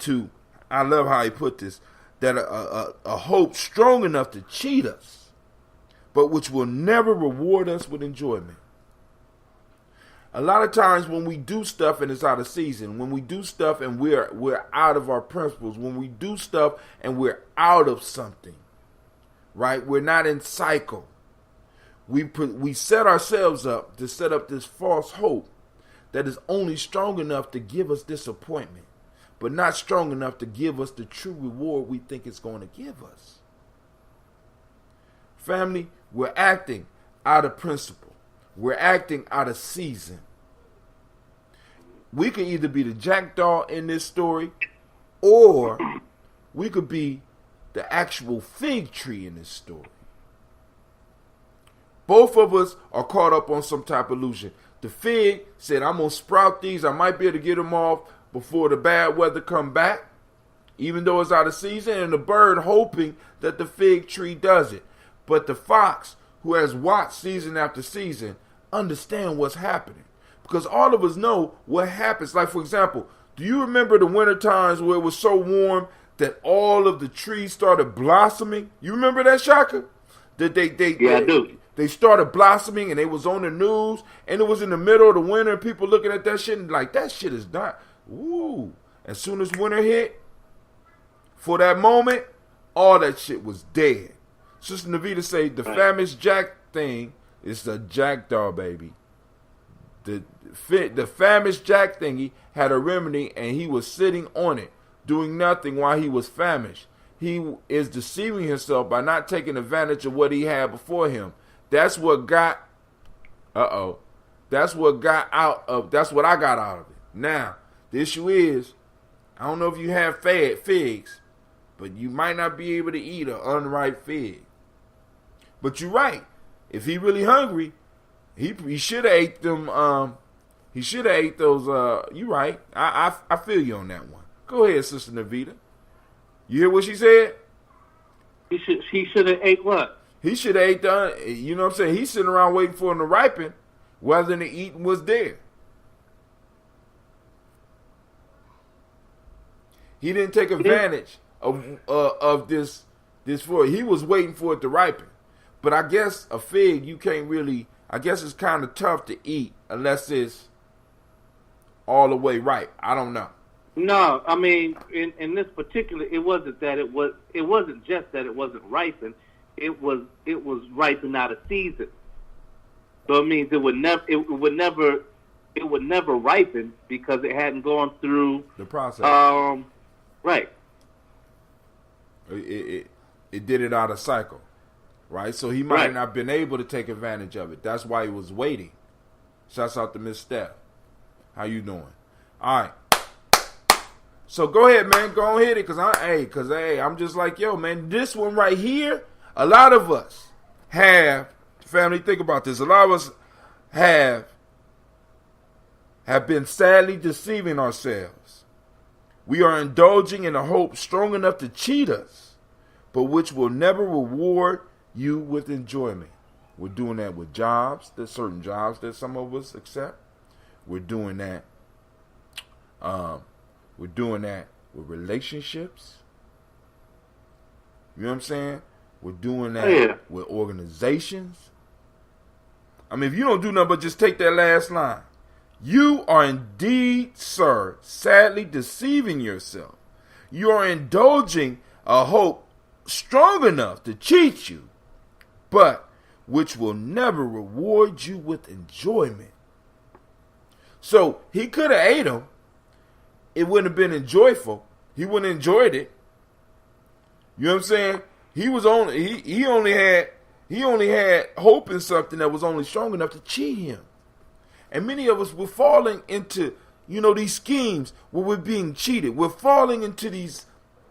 to, I love how he put this, that a hope strong enough to cheat us, but which will never reward us with enjoyment. A lot of times when we do stuff and it's out of season, when we do stuff and we're out of our principles, when we do stuff and we're out of something, right? We're not in cycle. We set ourselves up to set up this false hope that is only strong enough to give us disappointment, but not strong enough to give us the true reward we think it's going to give us. Family, we're acting out of principle. We're acting out of season. We could either be the jackdaw in this story, or we could be the actual fig tree in this story. Both of us are caught up on some type of illusion. The fig said, "I'm going to sprout these. I might be able to get them off before the bad weather come back," even though it's out of season, and the bird hoping that the fig tree does it. But the fox, who has watched season after season, understand what's happening. Because all of us know what happens. Like, for example, do you remember the winter times where it was so warm that all of the trees started blossoming? You remember that, Shaka? That I do. They started blossoming, and they was on the news, and it was in the middle of the winter, and people looking at that shit and like, that shit is not, ooh. As soon as winter hit, For that moment, all that shit was dead. Sister Navita say the famished jack thing is the jackdaw, baby. The famished jack thingy had a remedy, and he was sitting on it, doing nothing while he was famished. He is deceiving himself by not taking advantage of what he had before him. That's what got. That's what got out of. That's what I got out of it. Now the issue is, I don't know if you have figs, but you might not be able to eat an unripe fig. But you're right. If he really hungry, he should have ate them. He should have ate those. You right. I feel you on that one. Go ahead, Sister Navita. You hear what she said? He should have ate what? He should have ate the. You know what I'm saying? He's sitting around waiting for him to ripen, whether the eating was there. He didn't take advantage of this fruit. He was waiting for it to ripen. But I guess a fig, you can't really. I guess it's kind of tough to eat unless it's all the way ripe. I don't know. No, I mean, in this particular, it wasn't just that it wasn't ripened. It was ripened out of season. So it means it would never ripen because it hadn't gone through the process. Right. It did it out of cycle, right? So he might not have been able to take advantage of it. That's why he was waiting. Shouts out to Miss Steph. How you doing? All right. So go ahead, man. Go on hit it, cause I'm just like, yo, man. This one right here, a lot of us have, family, think about this. A lot of us have been sadly deceiving ourselves. We are indulging in a hope strong enough to cheat us, but which will never reward you with enjoyment. We're doing that with jobs. There's certain jobs that some of us accept. We're doing that. We're doing that with relationships. You know what I'm saying? We're doing that with organizations. I mean, if you don't do nothing but just take that last line, you are indeed, sir, sadly deceiving yourself. You are indulging a hope strong enough to cheat you, but which will never reward you with enjoyment. So he could have ate them. It wouldn't have been enjoyable. He wouldn't have enjoyed it. You know what I'm saying? He only had hope in something that was only strong enough to cheat him. And many of us were falling into, these schemes where we're being cheated. We're falling into these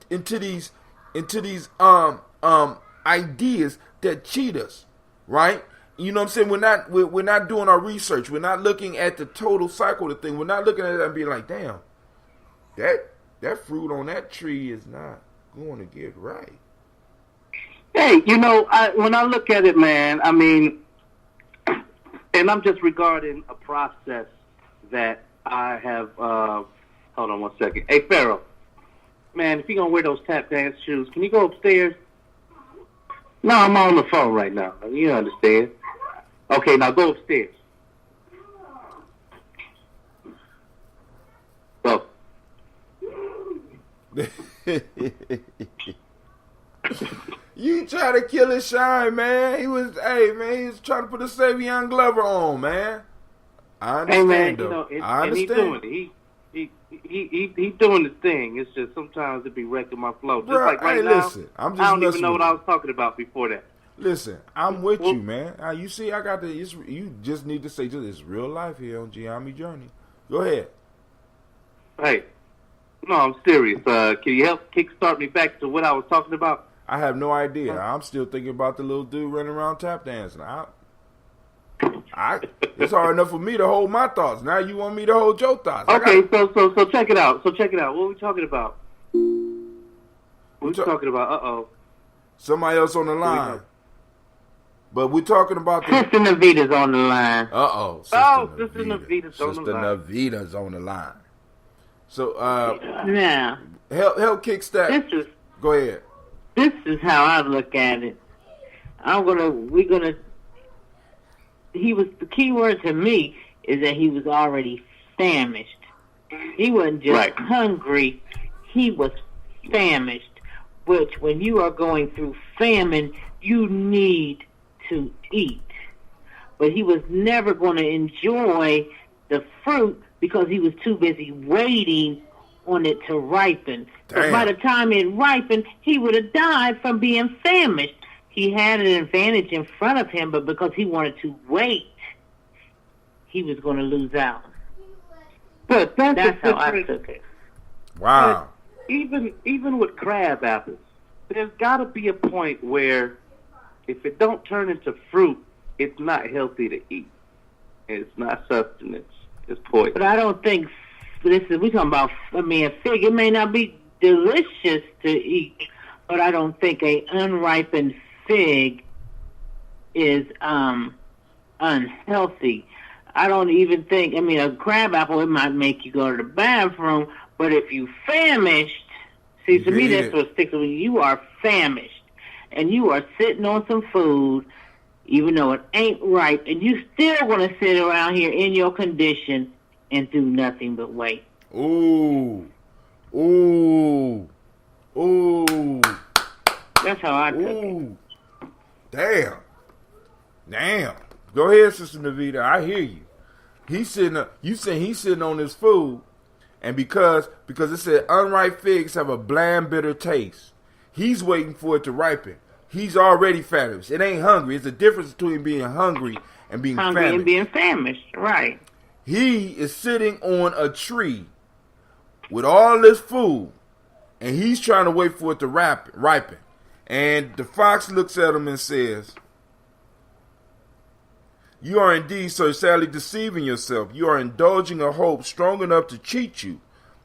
ideas that cheat us, right? You know what I'm saying? We're not doing our research. We're not looking at the total cycle of the thing. We're not looking at it and being like, damn, that fruit on that tree is not going to get right. Hey, when I look at it, man, I mean, and I'm just regarding a process that I have, hold on one second. Hey, Pharaoh, man, if you're going to wear those tap dance shoes, can you go upstairs? No, I'm on the phone right now. You understand. Okay, now go upstairs. Go. You try to kill his shine, man. He was trying to put a Savion Glover on, man. I understand, hey, man, though. I understand. And he's doing it. He's doing his thing. It's just sometimes it be wrecking my flow. Just like right now, listen, I don't even know what I was talking about before that. Listen, I'm with you, man. You see, I got you just need to say, it's real life here on Gye-Nyame Journey. Go ahead. Hey, no, I'm serious. Can you help kickstart me back to what I was talking about? I have no idea. I'm still thinking about the little dude running around tap dancing. It's hard enough for me to hold my thoughts. Now you want me to hold your thoughts. Okay, so check it out. What are we talking about? What are we talking about? Uh-oh. Somebody else on the line. But we're talking about Sister Navita's on the line. Uh-oh. Sister Navita's on the line. Sister Navita's on the line. So, now, help kickstart. Go ahead. This is how I look at it. The key word to me is that he was already famished. He wasn't just hungry, he was famished. which when you are going through famine, you need to eat. But he was never going to enjoy the fruit because he was too busy waiting on it to ripen. But by the time it ripened, he would have died from being famished. He had an advantage in front of him, but because he wanted to wait, he was going to lose out. But that's how I took it. Wow. But even with crab apples, there's got to be a point where if it don't turn into fruit, it's not healthy to eat. It's not sustenance. It's poison. But I don't think, we're talking about, a fig. It may not be delicious to eat, but I don't think a unripened fig is unhealthy. I don't even think, a crab apple, it might make you go to the bathroom, but if you famished, see, to me, that's what sticks with you. You are famished, and you are sitting on some food, even though it ain't ripe, and you still want to sit around here in your condition and do nothing but wait. Ooh. That's how I took it. Damn. Go ahead, Sister Navita. I hear you. He's sitting on his food, and because it said unripe figs have a bland, bitter taste. He's waiting for it to ripen. He's already famished. It ain't hungry. It's a difference between being hungry and being famished. Hungry and being famished, right. He is sitting on a tree with all this food, and he's trying to wait for it to ripen. And the fox looks at him and says, "You are indeed so sadly deceiving yourself. You are indulging a hope strong enough to cheat you,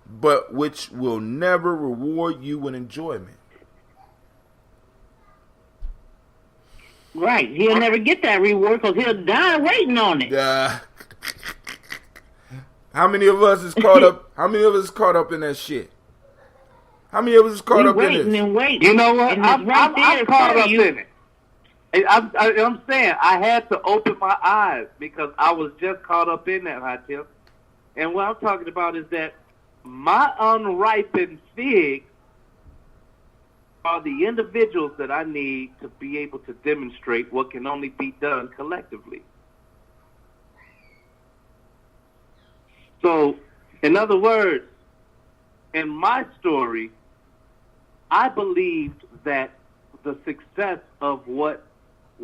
but which will never reward you with enjoyment." Right. He'll never get that reward because he'll die waiting on it. How many of us is caught up? How many of us is caught up in that shit? How many of us is caught up in this? And waiting. You know what? I'm caught up you. in it. I'm saying I had to open my eyes because I was just caught up in that, hot tip. And what I'm talking about is that my unripened figs are the individuals that I need to be able to demonstrate what can only be done collectively. So, in other words, in my story, I believed that the success of what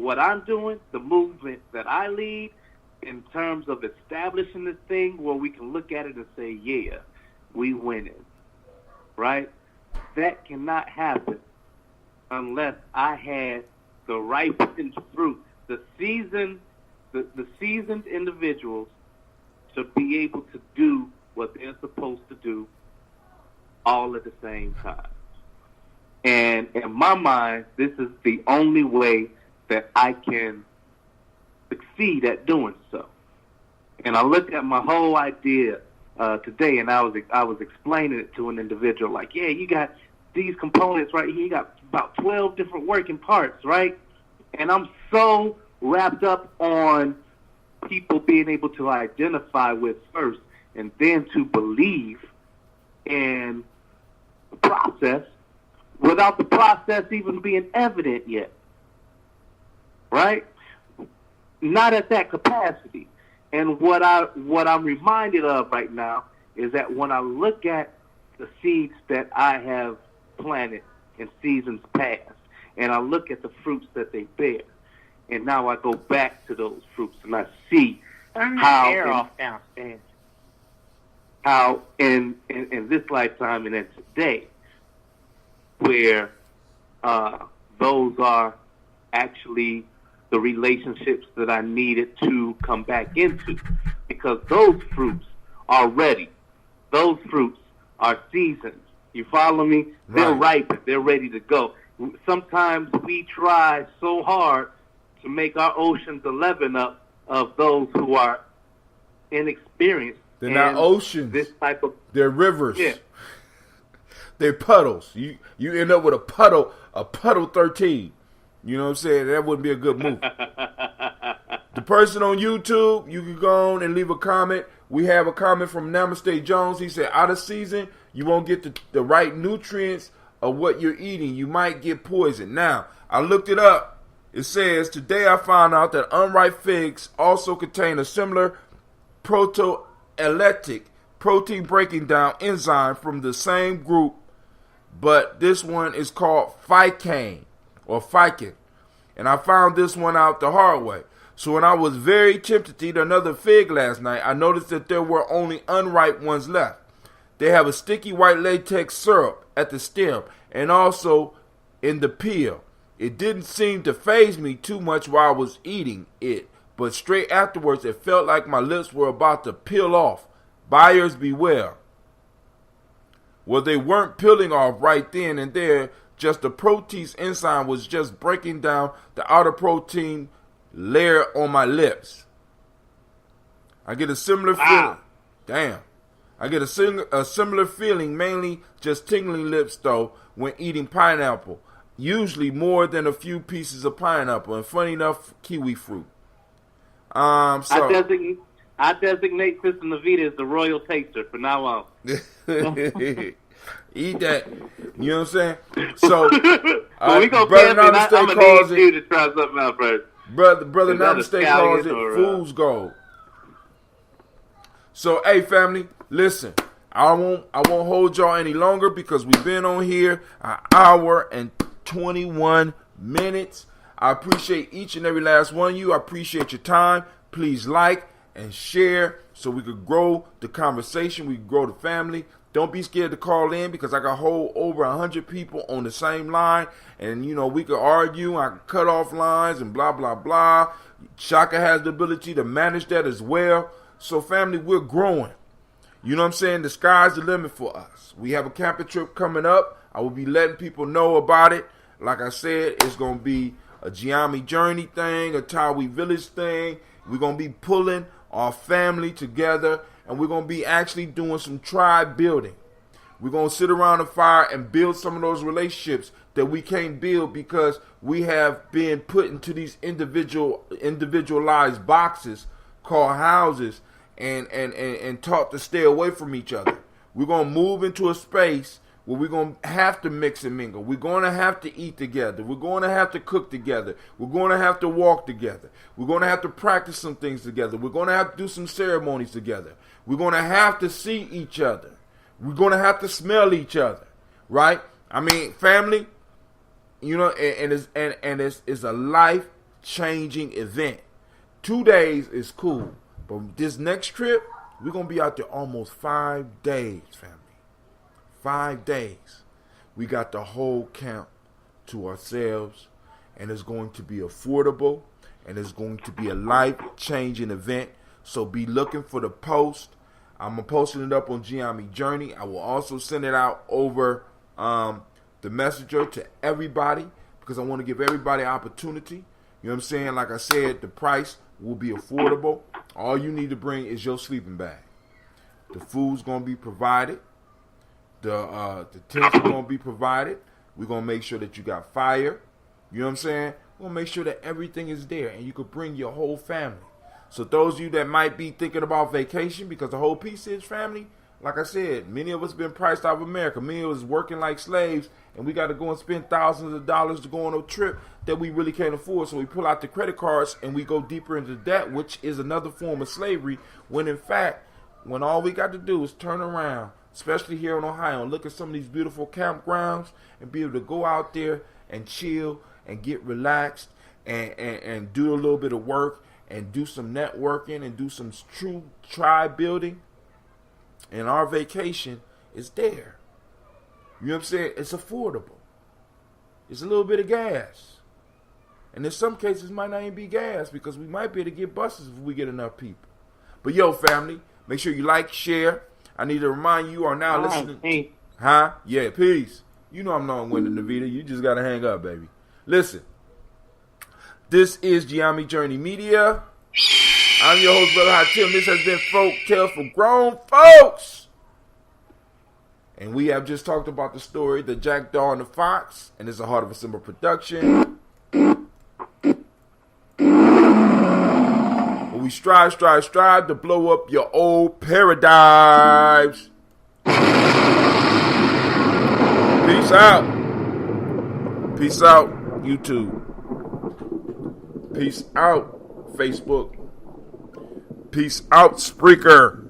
I'm doing, the movement that I lead, in terms of establishing this thing where we can look at it and say, yeah, we winning, right? That cannot happen unless I had the ripened fruit, the seasoned individuals to be able to do what they're supposed to do all at the same time. And in my mind, this is the only way that I can succeed at doing so. And I looked at my whole idea today, and I was explaining it to an individual, like, yeah, you got these components right here. You got about 12 different working parts, right? And I'm so wrapped up on people being able to identify with first and then to believe in the process without the process even being evident yet, right? Not at that capacity. And what I'm reminded of right now is that when I look at the seeds that I have planted in seasons past, and I look at the fruits that they bear, and now I go back to those fruits and I see how in this lifetime and in today, where those are actually the relationships that I needed to come back into, because those fruits are ready. Those fruits are seasoned. You follow me? Right. They're ripe. They're ready to go. Sometimes we try so hard to make our oceans a leaven up of those who are inexperienced. They're not oceans. This type of they're rivers. Yeah. They're puddles. You end up with a puddle 13. You know what I'm saying? That wouldn't be a good move. The person on YouTube, you can go on and leave a comment. We have a comment from Namaste Jones. He said, out of season, you won't get the right nutrients of what you're eating, you might get poisoned. Now, I looked it up. It says, today I found out that unripe figs also contain a similar proteolytic protein breaking down enzyme from the same group, but this one is called ficane or ficin. And I found this one out the hard way. So when I was very tempted to eat another fig last night, I noticed that there were only unripe ones left. They have a sticky white latex syrup at the stem and also in the peel. It didn't seem to faze me too much while I was eating it, but straight afterwards it felt like my lips were about to peel off. Buyers beware. Well, they weren't peeling off right then and there, just the protease enzyme was just breaking down the outer protein layer on my lips. I get a similar feeling. Damn. I get a similar feeling, mainly just tingling lips though, when eating pineapple. Usually more than a few pieces of pineapple, and funny enough, kiwi fruit. I designate Kristen Levita as the royal taster from now on. Eat that. You know what I'm saying? So, well, we gonna Brother Namaste calls it. You to try something out first. Brother Namaste calls it fool's gold. So, hey, family, listen. I won't hold y'all any longer because we've been on here an hour and 21 minutes. I appreciate each and every last one of you. I appreciate your time. Please like and share so we could grow the conversation. We can grow the family. Don't be scared to call in because I got over 100 people on the same line. And, you know, we could argue. I can cut off lines and blah, blah, blah. Shaka has the ability to manage that as well. So, family, we're growing. You know what I'm saying? The sky's the limit for us. We have a camping trip coming up. I will be letting people know about it. Like I said, it's going to be a Gye-Nyame Journey thing, a Tawi Village thing. We're going to be pulling our family together, and we're going to be actually doing some tribe building. We're going to sit around a fire and build some of those relationships that we can't build because we have been put into these individualized boxes called houses and taught to stay away from each other. We're going to move into a space where we're going to have to mix and mingle. We're going to have to eat together. We're going to have to cook together. We're going to have to walk together. We're going to have to practice some things together. We're going to have to do some ceremonies together. We're going to have to see each other. We're going to have to smell each other, right? I mean, family, you know, and it's a life-changing event. 2 days is cool, but this next trip, we're going to be out there almost 5 days, family. 5 days. We got the whole camp to ourselves, and it's going to be affordable, and it's going to be a life-changing event. So be looking for the post. I'm posting it up on Gye-Nyame Journey. I will also send it out over the messenger to everybody because I want to give everybody opportunity. You know what I'm saying? Like I said, the price will be affordable. All you need to bring is your sleeping bag. The food's going to be provided. The tents are going to be provided. We're going to make sure that you got fire. You know what I'm saying? We're going to make sure that everything is there and you can bring your whole family. So those of you that might be thinking about vacation, because the whole piece is family, like I said, many of us been priced out of America. Many of us working like slaves, and we got to go and spend thousands of dollars to go on a trip that we really can't afford. So we pull out the credit cards and we go deeper into debt, which is another form of slavery, when in fact, when all we got to do is turn around, especially here in Ohio, and look at some of these beautiful campgrounds and be able to go out there and chill and get relaxed and do a little bit of work and do some networking and do some true tribe building. And our vacation is there. You know what I'm saying? It's affordable. It's a little bit of gas. And in some cases, it might not even be gas because we might be able to get buses if we get enough people. But yo, family, make sure you like, share. I need to remind you are now listening. Peace. Huh? Yeah, peace. You know I'm not winning the video. You just got to hang up, baby. Listen. This is Gye-Nyame Journey Media. I'm your host, Brother Hot Tim. This has been Folk Tales for Grown Folks. And we have just talked about the story, The Jackdaw and the Fox. And it's a Heart of a Simple production. But we strive to blow up your old paradigms. Peace. Peace out. Peace out, YouTube. Peace out, Facebook. Peace out, Spreaker.